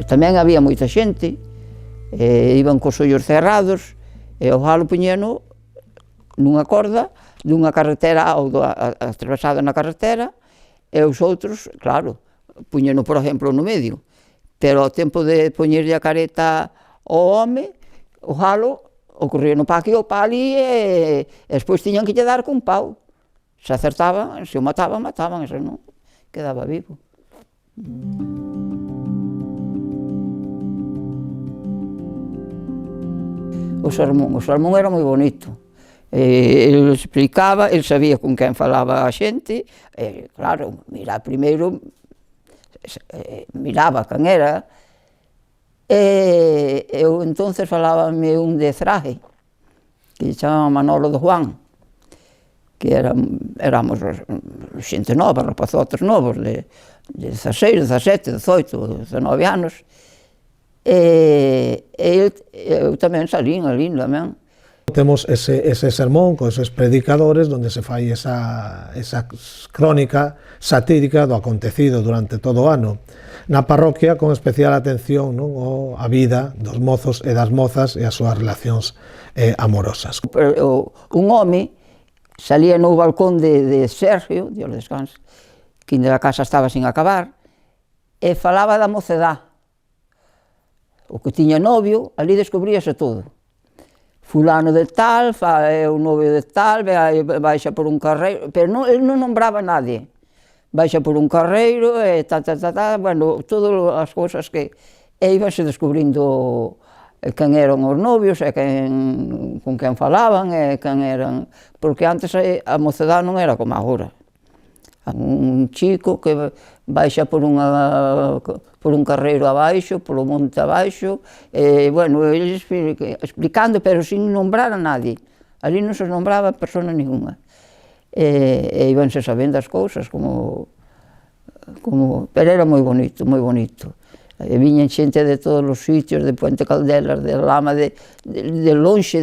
Tamén había moita xente, iban cos ollos cerrados, e o jalo puñeno nunha corda, dunha carretera, ou atravesado na carretera, e os outros, claro, puñeno, por exemplo, no medio. Pero ao tempo de poñerlle a careta ao home, o jalo, o corrían pa aquí ou pa ali, e despois tiñan que lle dar cun pau. Se acertaban, se o mataban, se non, quedaba vivo. O sermón era moi bonito. Ele explicaba, ele sabía con quen falaba a xente, e claro, primeiro miraba quen era, e eu entonces falábame un de Zraje, que chamaban Manolo de Juan, que éramos xente nova, rapazotes novos, de 16, 17, 18, 19 anos, e eu tamén salín ali tamén. Temos ese sermón con esos predicadores onde se fai esa crónica satírica do acontecido durante todo o ano na parroquia, con especial atención a vida dos mozos e das mozas e as súas relacións amorosas. Un home salía no balcón de Sergio, Dios descanse, que ainda a casa estaba sin acabar, e falaba da mocedá. O que tiña novio, ali descubríase todo. Fulano de tal, é o novio de tal, baixa por un carreiro, pero ele non nombraba a nadie. Baixa por un carreiro, e bueno, todas as cousas que íbanse descubrindo quen eran os novios, e con quen falaban, e quen eran... Porque antes a mocedade non era como agora. Un chico que baixa por un carreiro abaixo, polo monte abaixo, bueno, eles explicando, pero sin nombrar a nadie. Ali non se nombraba persona ninguna. E ibanse sabendo as cousas, pero era moi bonito, moi bonito. Viñan xente de todos os sitios, de Puente Caldelas, de Lama, de lonxe,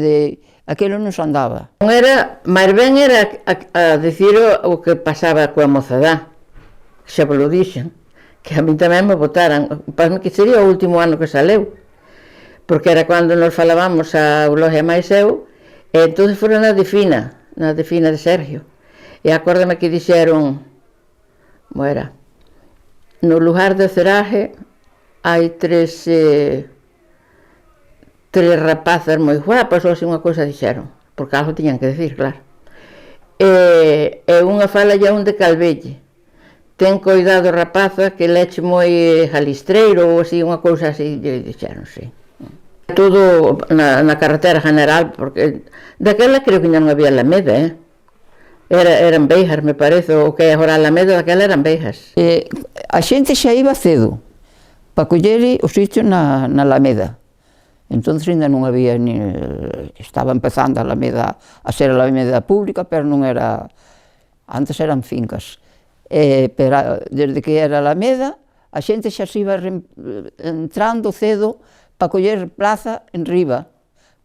aquilo non se andaba. Era, máis ben era a dicir o que pasaba coa mozadá, xa vos lo dixen, que a mí tamén me votaran, parece que sería o último ano que saleu, porque era cando nos falábamos a Eulogia máis eu, e entón foron na de Fina de Sergio, e acórdame que dixeron, era, no lugar de Ceraje hai tres rapazas moi guapas, ou así unha cousa dixeron, porque algo tiñan que decir, claro. E unha fala ya un de Calvelle, ten coidado rapaza que leche moi jalistreiro, ou así, unha cousa así, dixeron, sí. Todo na carretera general, porque daquela creo que non había Alameda, eran Beijas, me parece, o que é agora Alameda, daquela eran Beijas. A xente xa iba cedo, para coller o sitio na Alameda. Entón ainda non había, estaba empezando a Alameda a ser a Alameda pública, pero non era, antes eran fincas. Pero desde que era a Alameda, a xente xa se iba entrando cedo para coller plaza en riba,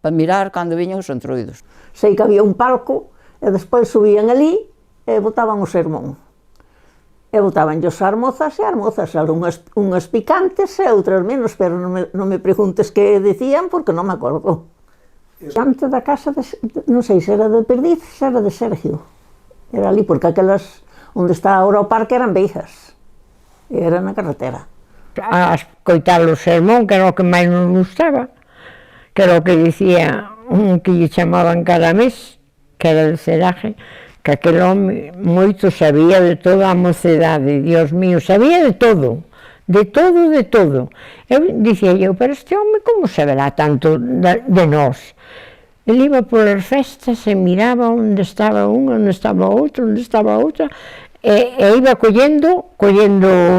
para mirar cando viñan os entroidos. Sei que había un palco, e despois subían ali e botaban o sermón. E botaban as mozas, eran unhas picantes e outras menos, pero non me preguntes que decían, porque non me acordo. Antes da casa, non sei se era de Perdiz, se era de Sergio. Era ali, porque aquelas onde está agora o parque eran Beijas, e era na carretera. A escoitar o sermón, que era o que máis nos gustaba, que era o que dicía un que lle chamaban cada mes, que era de Ceraje, que aquel home moito sabía de toda a mocedade, Dios mío, sabía de todo, de todo, de todo. Eu dicía eu, pero este home como saberá tanto de nós? Ele iba polas festas e miraba onde estaba unha, onde estaba outra, e iba collendo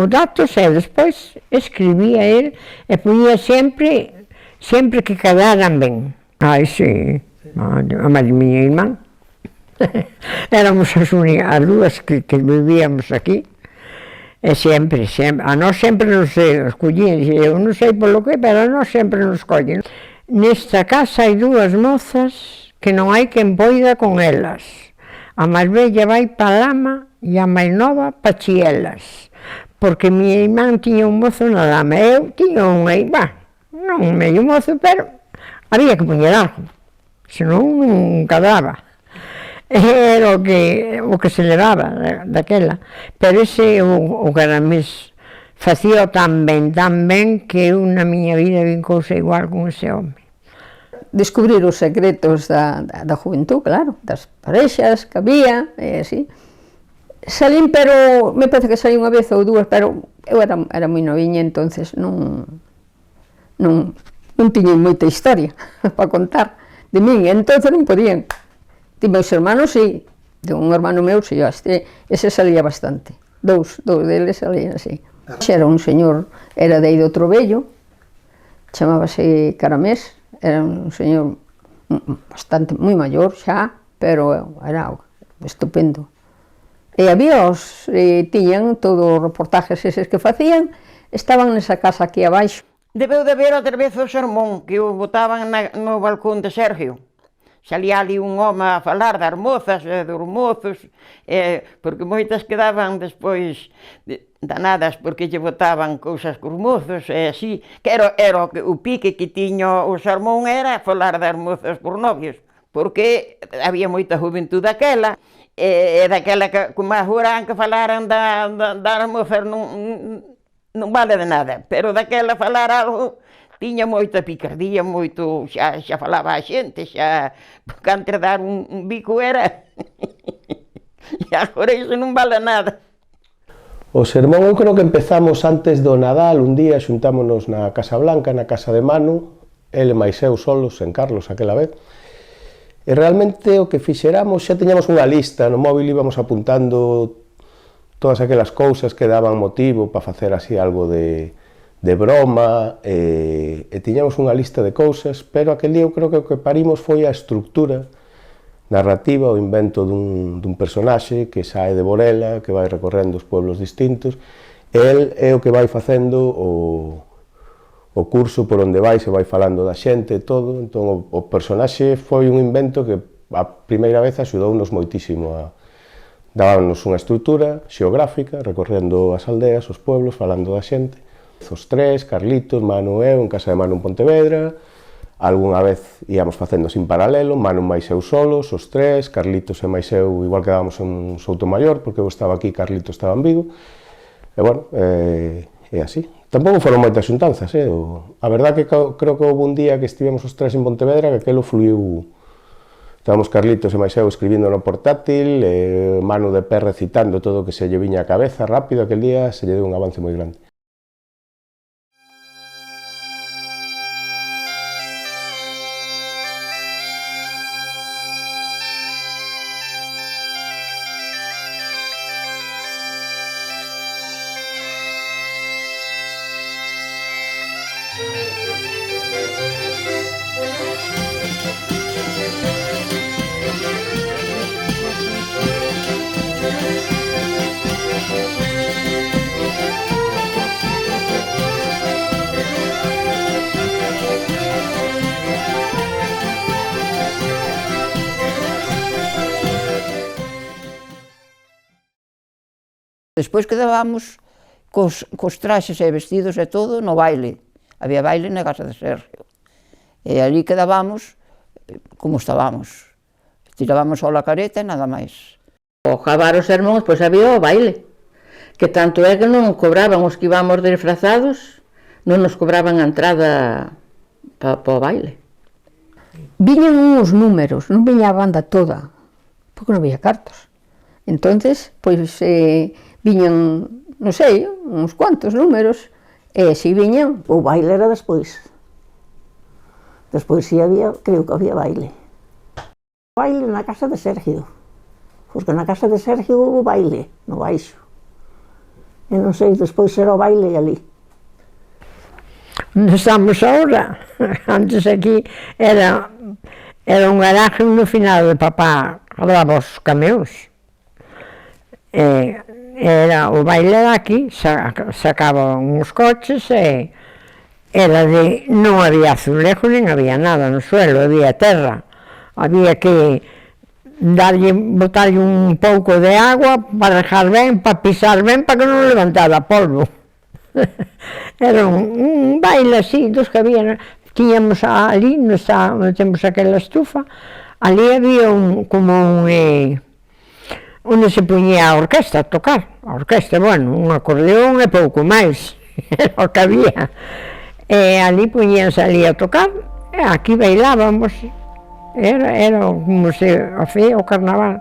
datos e despois escribía el e ponía sempre que quedaran ben. Ai, sí, a miña irmán. Éramos as dúas que vivíamos aquí, e sempre, a nós sempre nos escollían, eu non sei polo que, pero a nós sempre nos escollen. Nesta casa hai dúas mozas que non hai quen poida con elas. A máis bella vai pa Lama e a máis nova pa Chielas, porque miña irmán tiña un mozo na Lama, eu tiña non medio mozo, pero había que poñer algo, senón non cadraba. Era o que se levaba daquela, pero ese o Garamés facía tan ben, que eu na miña vida vin cousa igual con ese home. Descubrir os secretos da juventud, claro, das parexas que había, e así. Salín, pero me parece que salí unha vez ou dúas, pero eu era moi noviña, entonces non tiñen moita historia para contar de min, entonces non podían. De meus hermanos, sí, de un hermano meu, sí, ese salía bastante, dous deles salían así. Era un señor, era de aí do Trobello, chamábase Caramés, era un señor bastante, moi maior xa, pero era estupendo. E había tiñan todos os reportajes eses que facían, estaban nesa casa aquí abaixo. Debeu de ver outra vez o sermón que o botaban no balcón de Sergio. Salía ali un home a falar das mozas e dos mozos, porque moitas quedaban despois danadas porque lle botaban cousas cos mozos e así, que era o pique que tiña o sermón era falar das mozas por novios, porque había moita juventude daquela, e daquela que como agora que falaran das mozas non vale de nada, pero daquela falar algo tiña moita picardía, moito, xa falaba a xente, xa, porque antes de dar un bico era, e agora iso non vale nada. O sermón eu creo que empezamos antes do Nadal, un día xuntámonos na Casa Blanca, na casa de Manu, ele máis eu solos, en Carlos aquela vez, e realmente o que fixeramos, xa teñamos unha lista, no móvil íbamos apuntando todas aquelas cousas que daban motivo para facer así algo de broma, e tiñamos unha lista de cousas, pero aquel día eu creo que o que parimos foi a estructura narrativa, o invento dun personaxe que sae de Borela, que vai recorrendo os pueblos distintos, e el é o que vai facendo o curso por onde vai, se vai falando da xente e todo. Entón o personaxe foi un invento que a primeira vez axudounos moitísimo a dábanos unha estrutura xeográfica, recorrendo as aldeas, os pueblos, falando da xente. Os tres, Carlitos, Manu e eu, en casa de Manu en Pontevedra, algunha vez íamos facendo sin paralelo, Manu máis eu solos, os tres, Carlitos e máis eu igual quedábamos en Soutomaior, porque eu estaba aquí, Carlitos estaba en Vigo, e bueno, é así. Tampouco foron moitas xuntanzas, a verdade que creo que houve un día que estivemos os tres en Pontevedra que aquelo fluiu. Estábamos Carlitos e máis eu escribindo no portátil, Manu de pé recitando todo o que se lle viña a cabeza rápido, aquel día se lle deu un avance moi grande. Despois quedábamos cos traxes e vestidos e todo no baile. Había baile na casa de Sergio. E ali quedábamos como estábamos. Tirábamos só a careta e nada máis. Ao acabar os sermóns, pois había o baile. Que tanto é que non cobraban os que íbamos disfrazados, non nos cobraban a entrada para o baile. Viñan uns números, non viña a banda toda, porque non había cartos. Entonces, pois, viñan, non sei, uns cuantos números, e si viñan... O baile era despois. Despois si había, creo que había baile. Baile na casa de Sergio. Porque na casa de Sergio hubo baile, no baixo. E non sei, despois era o baile ali. Onde estamos ahora, antes aquí era un garaje no final de papá, levaba os camións. Era o baile era aquí, sacaban os coches e era de, non había azulejo nin había nada no suelo, había terra, había que botarlle un pouco de agua para rejar ben, para pisar ben, para que non levantara polvo. Era un baile así, dos que había, tiñamos ali, onde temos aquela estufa, ali había como onde se poñía a orquesta a tocar, a orquesta, bueno, un acordeón e pouco máis, era o que había, e ali poñíanse ali a tocar, e aquí bailábamos, era como se facía o carnaval,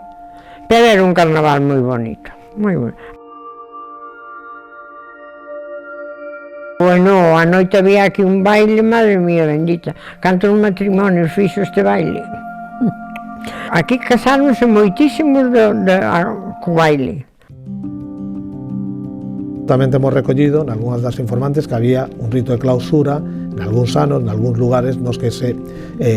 pero era un carnaval moi bonito, moi bonito. Bueno, a noite había aquí un baile, madre mía bendita, cantos matrimonios fixo este baile. Aquí casáronse moitísimos co baile. Tamén temos recollido, nalgúnas das informantes, que había un rito de clausura, nalgúns anos, nalgúns lugares, nos que se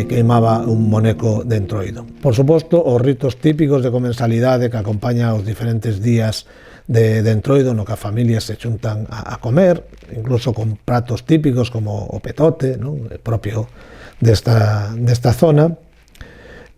queimaba un moneco de entroido. Por suposto, os ritos típicos de comensalidade que acompaña os diferentes días de entroido, no que as familias se xuntan a comer, incluso con pratos típicos como o petote, non? Propio desta zona.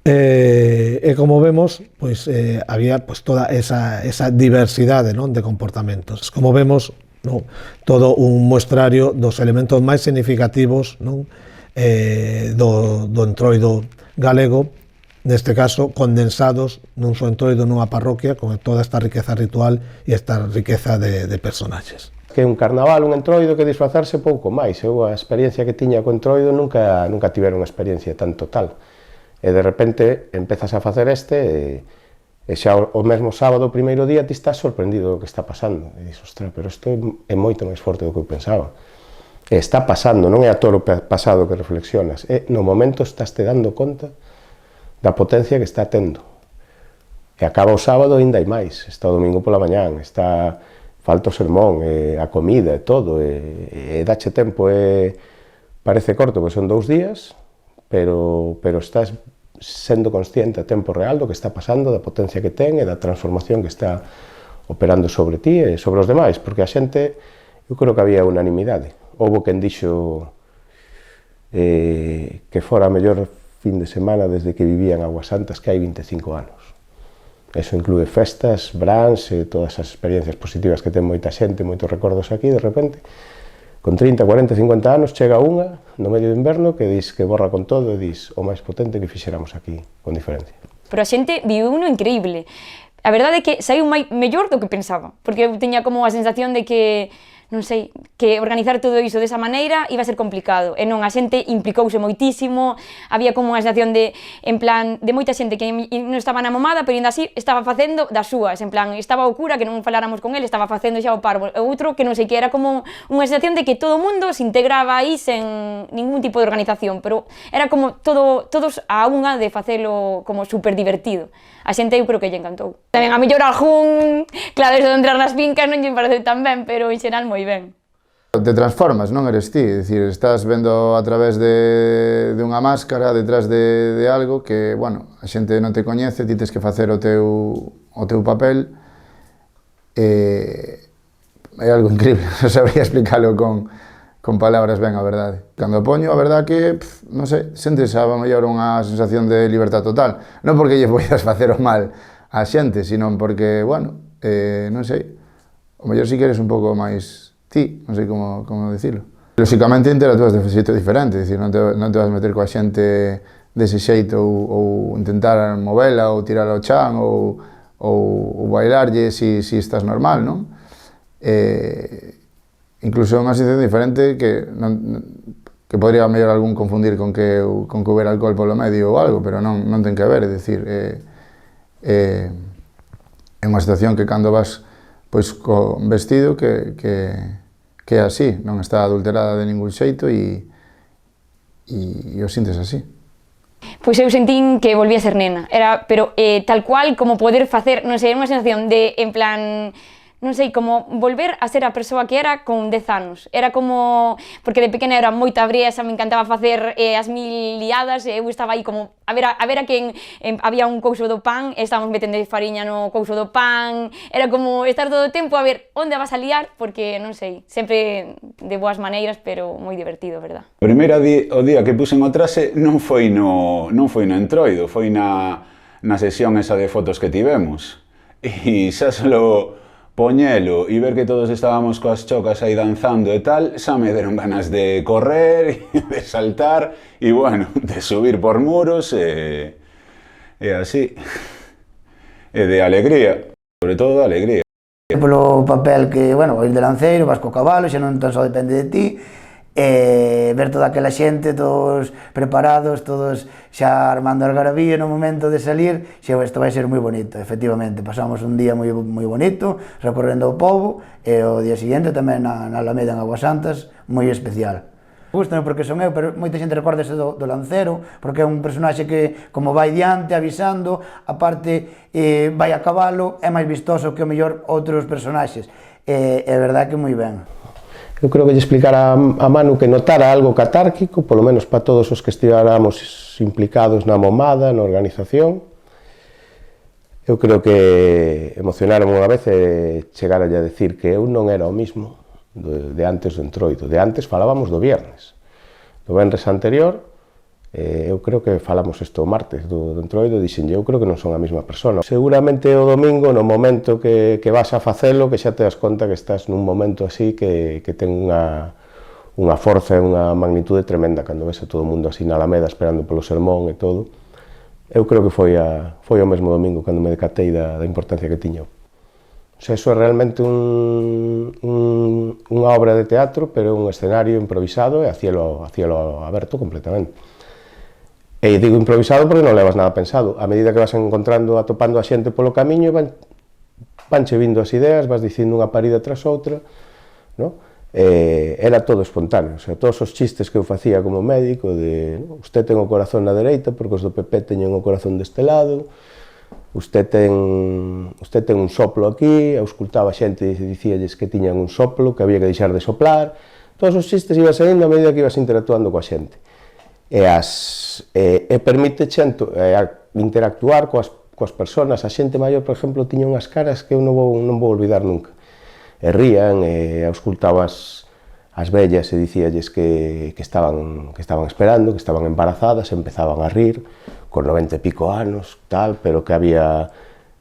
E como vemos, pois, había pois, toda esa diversidade, non, de comportamentos. Como vemos, non, todo un muestrario dos elementos máis significativos, non, do entroido galego, neste caso condensados nun só entroido nunha parroquia con toda esta riqueza ritual e esta riqueza de personaxes. Que un carnaval, un entroido que disfrazarse pouco máis. Eu a experiencia que tiña co entroido nunca tivera unha experiencia tan total. E de repente empezas a facer e xa o mesmo sábado, o primeiro día, ti estás sorprendido do que está pasando. E dis, ostra, pero isto é moito máis forte do que eu pensaba. E está pasando, non é a todo o pasado que reflexionas. E no momento estás te dando conta da potencia que está tendo. E acaba o sábado e ainda hai máis, está o domingo pola mañán, falta o sermón, a comida e todo, e dache tempo, parece corto, porque son 2 días, pero estás sendo consciente a tempo real do que está pasando, da potencia que ten e da transformación que está operando sobre ti e sobre os demais, porque a xente, eu creo que había unanimidade. Houbo quen dixo que fora a mellor fin de semana desde que vivía en Aguasantas que hai 25 anos. Eso inclúe festas, brans e todas as experiencias positivas que ten moita xente, moitos recordos aquí, de repente, con 30, 40, 50 anos, chega unha no medio de inverno que dis que borra con todo e dis o máis potente que fixéramos aquí, con diferencia. Pero a xente vive uno increíble. A verdade é que saiu mellor do que pensaba, porque eu tiña como a sensación de que, non sei, que organizar todo iso desa maneira iba a ser complicado, e non, a xente implicouse moitísimo, había como unha sensación de, en plan, de moita xente que non estaba na momada, pero ainda así estaba facendo das súas, en plan, estaba o cura que non faláramos con ele, estaba facendo xa o parvo, e outro que non sei que, era como unha sensación de que todo o mundo se integraba aí sen ningún tipo de organización, pero era como todos a unha de facelo como super divertido. A xente eu creo que lle encantou. Tamén a mellor algún, claro, eso de entrar nas fincas non lle parece tan ben, pero en xeral moi ben. Te transformas, non eres ti, é dicir, estás vendo a través de unha máscara detrás de algo que, bueno, a xente non te coñece, ti tens que facer o teu papel, é algo increíble, non sabría explicarlo con palabras ben, a verdade. Cando poño, a verdade que, non sei, sentes a mellor unha sensación de libertad total, non porque lle poidas facer o mal a xente, sino porque, bueno, non sei, o mellor si que eres un pouco máis ti, non sei como dicilo. Lóxicamente interactúas de xeito diferente, dicir, non te vas meter coa xente dese xeito ou intentar movela ou tirar ao chan ou bailarlle si estás normal, non? Incluso é unha situación diferente que podría mellor algún confundir con que houbera alcohol polo medio ou algo, pero non ten que ver, é dicir, é unha situación que cando vas pois co vestido que é así, non está adulterada de ningún xeito e o sintes así. Pois eu sentín que volvía a ser nena, pero tal cual como poder facer, non sei, unha sensación de, en plan, non sei, como volver a ser a persoa que era con 10 anos. Era como, porque de pequena era moita briesa, me encantaba facer as mil liadas, e eu estaba aí como a ver a quen había un couso do pan, e estábamos metendo fariña no couso do pan, era como estar todo o tempo a ver onde a vas a liar, porque non sei, sempre de boas maneiras, pero moi divertido, verdad? O día que puxen o traxe non foi no entroido, foi na sesión esa de fotos que tivemos, e xa solo poñelo e ver que todos estábamos coas chocas aí danzando e tal, xa me deron ganas de correr, de saltar e, bueno, de subir por muros e así. E de alegría, sobre todo de alegría. Polo papel que, bueno, ir de lanceiro, vas co cabalo, xa non tan só depende de ti, ver toda aquela xente, todos preparados, todos xa armando a algarabía no momento de salir, xa isto vai ser moi bonito, efectivamente. Pasamos un día moi bonito, recorrendo o pobo, e o día seguinte tamén na Alameda en Aguasantas, moi especial. Gústame porque son eu, pero moita xente recórdase do lancero, porque é un personaxe que, como vai diante, avisando, aparte vai a cabalo, é máis vistoso que o mellor outros personaxes. É verdad que moi ben. Eu creo que lle explicara a Manu que notara algo catárquico, polo menos para todos os que estivéramos implicados na momada, na organización. Eu creo que emocionaron unha vez e chegaron a decir que eu non era o mismo de antes do entroido. De antes falábamos do viernes. Do venres anterior, eu creo que falamos isto o martes do entroido, dixenlle, eu creo que non son a mesma persona. Seguramente o domingo, no momento que vas a facelo, que xa te das conta que estás nun momento así que ten unha forza e unha magnitude tremenda, cando ves a todo o mundo así na Alameda esperando polo sermón e todo. Eu creo que foi o mesmo domingo cando me decatei da importancia que tiña. O sea, eso é realmente unha obra de teatro, pero un escenario improvisado e a cielo aberto completamente. E digo improvisado porque non levas nada pensado. A medida que vas encontrando, atopando a xente polo camiño, vanche vindo as ideas, vas dicindo unha parida tras outra, non? Era todo espontáneo, o sea, todos os chistes que eu facía como médico, de usted ten o corazón na dereita porque os do PP teñen o corazón deste lado, usted ten un soplo aquí, auscultaba xente e dicíalles que tiñan un soplo, que había que deixar de soplar, todos os xistes iban saindo a medida que ibas interactuando coa xente. E permite interactuar coas persoas. A xente maior, por exemplo, tiña unhas caras que eu non vou olvidar nunca. E rían, e auscultabas as vellas e dicíalles que estaban esperando, que estaban embarazadas, e empezaban a rir, con 90 e pico anos, tal, pero que había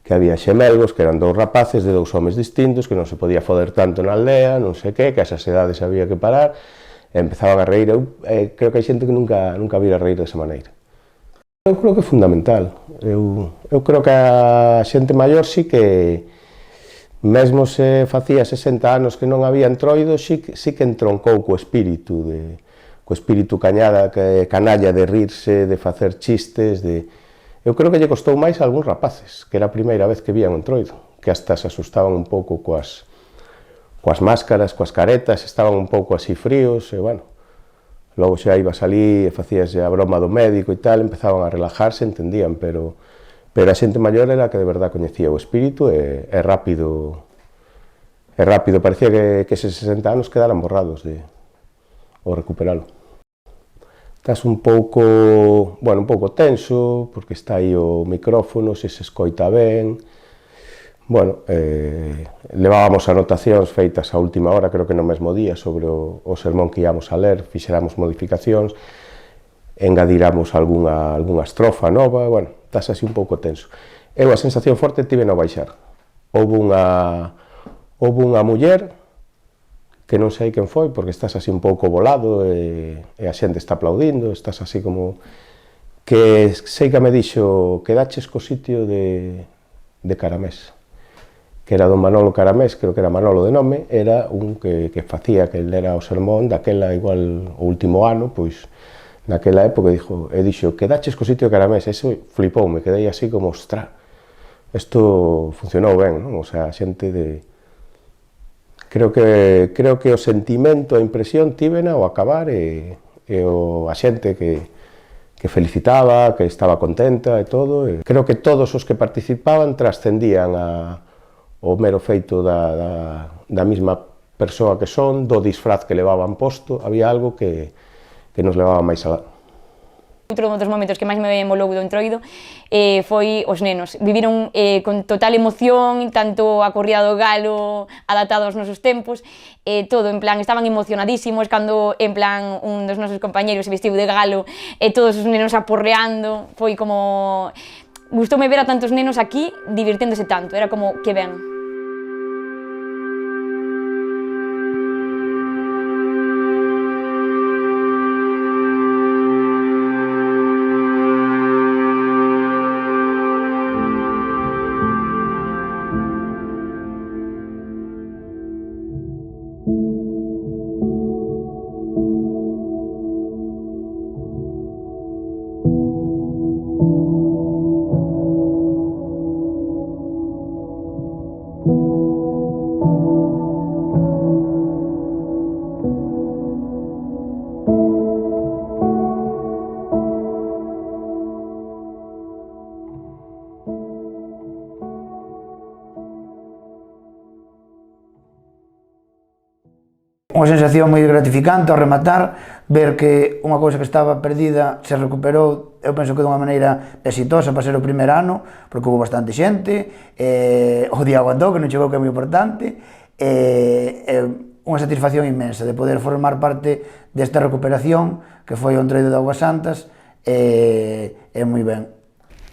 xemelgos, que eran dous rapaces de dous homes distintos, que non se podía foder tanto na aldea, non sei que esas edades había que parar, e empezaban a reír. Eu creo que hai xente que nunca vira reír desa maneira. Eu creo que é fundamental. Eu creo que a xente maior sí que, mesmo se facía 60 anos que non había entroido, sí que entroncou co espírito canalla de rirse, de facer chistes, Eu creo que lle costou máis a algúns rapaces, que era a primeira vez que vían o entroido, que hasta se asustaban un pouco coas máscaras, coas caretas, estaban un pouco así fríos, e bueno, logo xa iba a salir e facíase a broma do médico e tal, empezaban a relajarse, entendían, pero a xente maior era que de verdad coñecía o espírito e rápido, parecía que eses 60 anos quedaran borrados ao recuperalo. Estás un pouco tenso, porque está aí o micrófono, se escoita ben. Bueno, levábamos anotacións feitas a última hora, creo que no mesmo día, sobre o sermón que íamos a ler, fixeramos modificacións, engadiramos algunha estrofa nova, bueno, estás así un pouco tenso. Eu a sensación forte tive no baixar. Houve unha muller, que non sei quen foi, porque estás así un pouco volado e a xente está aplaudindo, estás así como... que sei que me dixo que daches co sitio de Caramés, que era don Manolo Caramés, creo que era Manolo de nome, era un que facía, que ele era o sermón daquela, igual o último ano, pois naquela época dixo que daches co sitio de Caramés, eso flipoume, quedei así como, ostra, isto funcionou ben, non? O sea, a xente de... Creo que o sentimento, a impresión tívena ao acabar e a xente que felicitaba, que estaba contenta e todo. Creo que todos os que participaban trascendían o mero feito da mesma persoa que son, do disfraz que levaban posto, había algo que nos levaba máis alá. Outro dos momentos que máis me molou do entroido foi os nenos. Viviron con total emoción, tanto a corrida do galo adaptado aos nosos tempos, todo, en plan, estaban emocionadísimos cando, en plan, un dos nosos compañeros se vestiu de galo e todos os nenos aporreando, foi como... Gustoume ver a tantos nenos aquí divirténdose tanto, era como, que ben. Unha sensación moi gratificante ao rematar, ver que unha cousa que estaba perdida se recuperou, eu penso que dunha maneira exitosa para ser o primeiro ano, porque houve bastante xente, o día aguantou, que non chegou, que é moi importante, unha satisfacción inmensa de poder formar parte desta recuperación que foi o entroido de Augas Santas, e moi ben.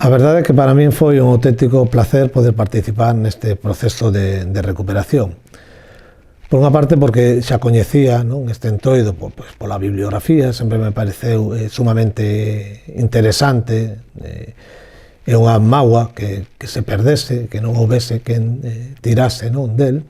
A verdade é que para min foi un auténtico placer poder participar neste proceso de recuperación. Por unha parte, porque xa coñecía este entroido pola bibliografía, sempre me pareceu sumamente interesante, é unha mágoa que se perdese, que non houbese quen tirase del,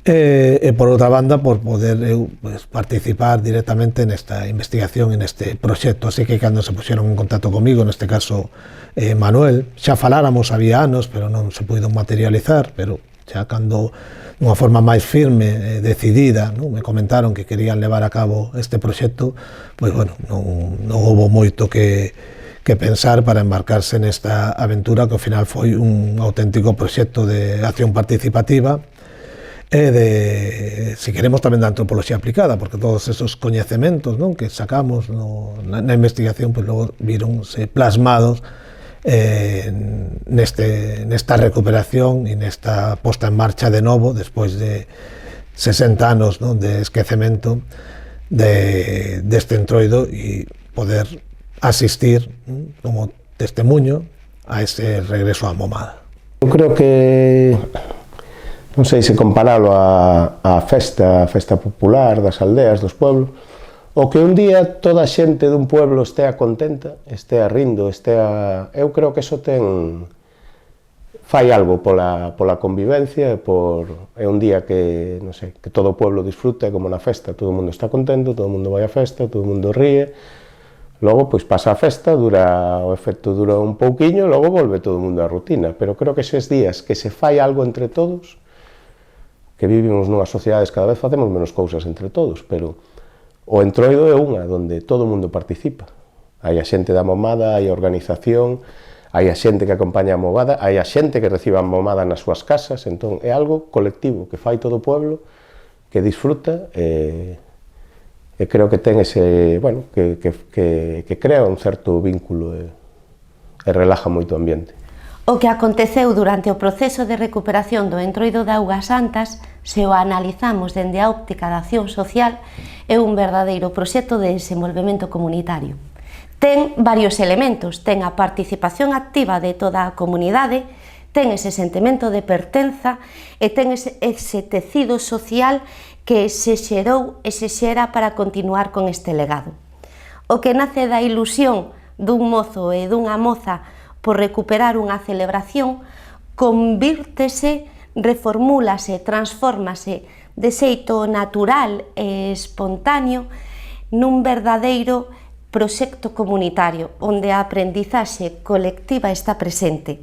e por outra banda, por poder eu participar directamente nesta investigación e neste proxecto, así que cando se puxeron en contacto comigo, neste caso Manuel, xa faláramos había anos, pero non se puido materializar, pero xa cando dunha forma máis firme, decidida, me comentaron que querían levar a cabo este proxecto, pois, bueno, non houve moito que que pensar para embarcarse nesta aventura que ao final foi un auténtico proxecto de acción participativa e de, se queremos, tamén da antropoloxía aplicada, porque todos esos coñecementos, non, que sacamos na investigación, pois logo víronse plasmados nesta recuperación e nesta posta en marcha de novo, despois de 60 anos, non, de esquecemento deste entroido, e poder asistir como testemunho a ese regreso á momada. Eu creo que, non sei se comparalo á festa popular das aldeas, dos pueblos, o que un día toda a xente dun pueblo estea contenta, estea rindo, eu creo que eso fai algo pola convivencia, é un día que, non sei, que todo o pueblo disfruta, como na festa, todo o mundo está contento, todo o mundo vai á festa, todo o mundo ríe. Logo, pois pasa a festa, o efecto dura un pouquiño, logo volve todo o mundo á rutina. Pero creo que eses días que se fai algo entre todos, que vivimos nunhas sociedades, cada vez facemos menos cousas entre todos, pero o entroido é unha, donde todo o mundo participa. Hai a xente da momada, hai a organización, hai a xente que acompaña a momada, hai a xente que recibe a momada nas súas casas, entón é algo colectivo, que fai todo o pueblo, que disfruta, e creo que ten ese, bueno, que crea un certo vínculo e relaja moito o ambiente. O que aconteceu durante o proceso de recuperación do entroido de Augas Santas, se o analizamos dende a óptica da acción social, é un verdadeiro proxecto de desenvolvemento comunitario. Ten varios elementos, ten a participación activa de toda a comunidade, ten ese sentimento de pertenza e ten ese tecido social que se xerou e se xera para continuar con este legado. O que nace da ilusión dun mozo e dunha moza por recuperar unha celebración convírtese, reformúlase, transfórmase de xeito natural e espontáneo nun verdadeiro proxecto comunitario onde a aprendizaxe colectiva está presente.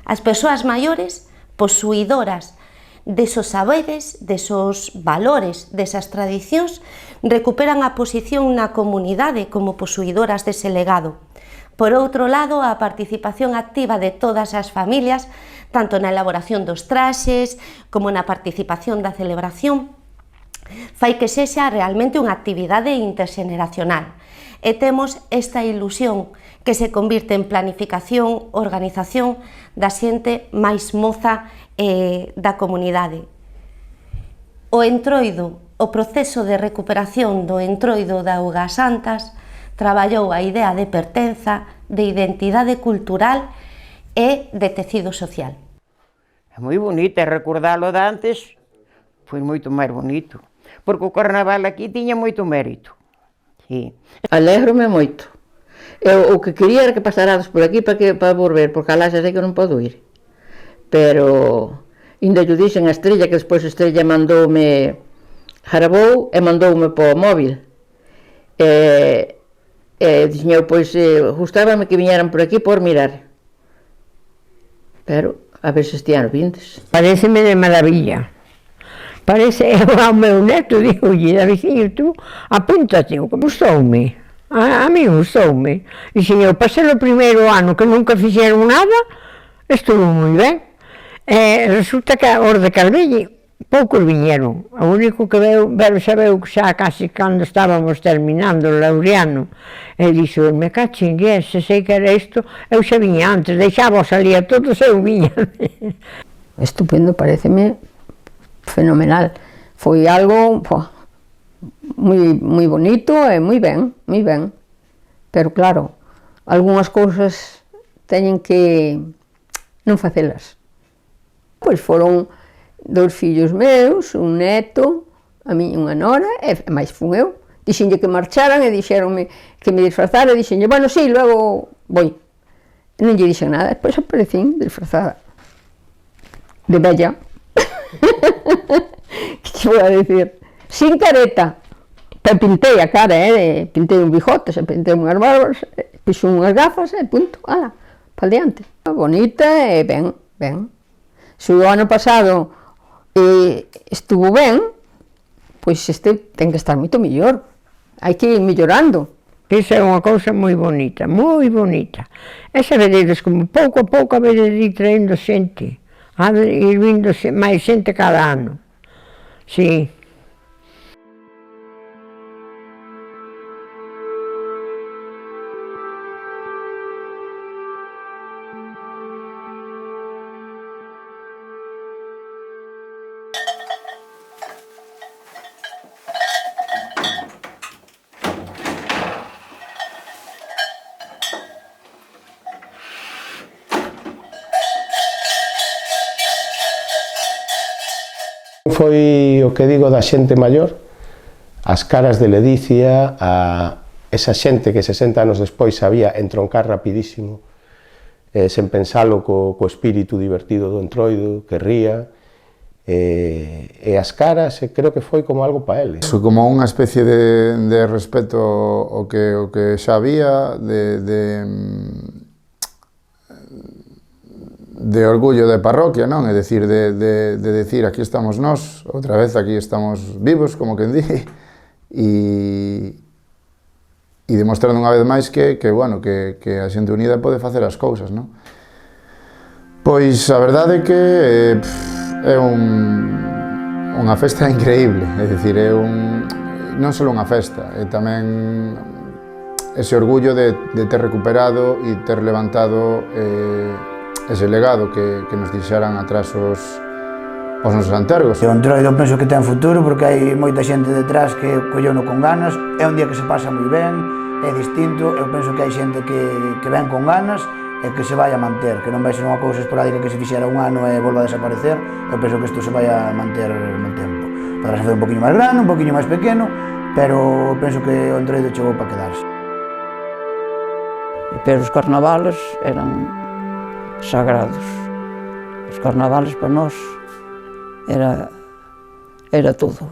As persoas maiores, posuidoras desos saberes, desos valores, desas tradicións, recuperan a posición na comunidade como posuidoras dese legado. Por outro lado, a participación activa de todas as familias, tanto na elaboración dos traxes como na participación da celebración, fai que sexa realmente unha actividade interxeneracional. E temos esta ilusión que se convirte en planificación, organización da xente máis moza da comunidade. O entroido, o proceso de recuperación do entroido de Augas Santas, traballou a idea de pertenza, de identidade cultural e de tecido social. É moi bonito, e recordalo de antes foi moito máis bonito, porque o carnaval aquí tiña moito mérito. Sí. Alégrome moito. Eu o que quería era que pasarades por aquí para volver, porque alá xa sei que non podo ir. Pero ainda lle dixen a Estrella, que despois a Estrella mandoume, jarabou e mandoume po móvil. Dixen eu, pois, gustábame que viñeran por aquí por mirar. Pero, a ver se este ano vindes. Pareceme de maravilla. Parece, ao meu neto, digo-lle, Davidinho, tú apúntate, gustoume. A mí gustoume. Dixen eu, pasei o primeiro ano que nunca fixeron nada, estuvo moi ben. Resulta que os de Calvelle poucos viñeron. O único que xa veu xa casi cando estábamos terminando o Laureano, e dixo, me cachingue, se sei que era isto, eu xa viña antes, deixaba salir a todos, eu viña. Estupendo, pareceme fenomenal. Foi algo moi bonito e moi ben. Pero claro, algunhas cousas teñen que non facelas. Pois foron 2 fillos meus, un neto, a miña unha nora, e máis fun eu. Dixenlle que marcharan e dixeronme que me disfrazara, e dixenlle, bueno, sí, logo voi. E non lle dixen nada, depois aparecín disfrazada de bella. Que te vou a dicir? Sin careta. Pero pintei a cara, pintei un bigote, pintei unhas barbas, pixo unhas gafas e punto, ala, para diante. Bonita e ben. Se o ano pasado estuvo ben, pois este ten que estar moito mellor. Hai que ir mellorando. que iso é unha cousa moi bonita, moi bonita. E xa vededes como pouco a pouco a vedes ir traendo xente, a ir vindo máis xente cada ano, si. Foi o que digo da xente maior, as caras de ledicia, a esa xente que 60 anos despois sabía entroncar rapidísimo, sen pensalo co espírito divertido do Entroido, que ría, e as caras creo que foi como algo para eles. Foi como unha especie de respeto ao que xa había, de orgullo de parroquia, non? É dicir, de decir, aquí estamos nós, outra vez aquí estamos vivos, como quen di, e demostrando unha vez máis que a xente unida pode facer as cousas, non? Pois a verdade é que é unha festa increíble, é dicir, non só unha festa, é tamén ese orgullo de ter recuperado e ter levantado ese legado que nos deixaran atrás os nosos antergos. O Entroido penso que ten futuro porque hai moita xente detrás que colleuno con ganas, é un día que se pasa moi ben, é distinto, eu penso que hai xente que ven con ganas e que se vai a manter, que non vai ser unha cousa esporádica que se fixera un ano e volva a desaparecer, eu penso que isto se vai a manter no tempo. Podrá ser un poquinho máis grande, un poquinho máis pequeno, pero penso que o Entroido chegou para quedarse. Pero os carnavales eran sagrados. Os carnavales para nós era todo.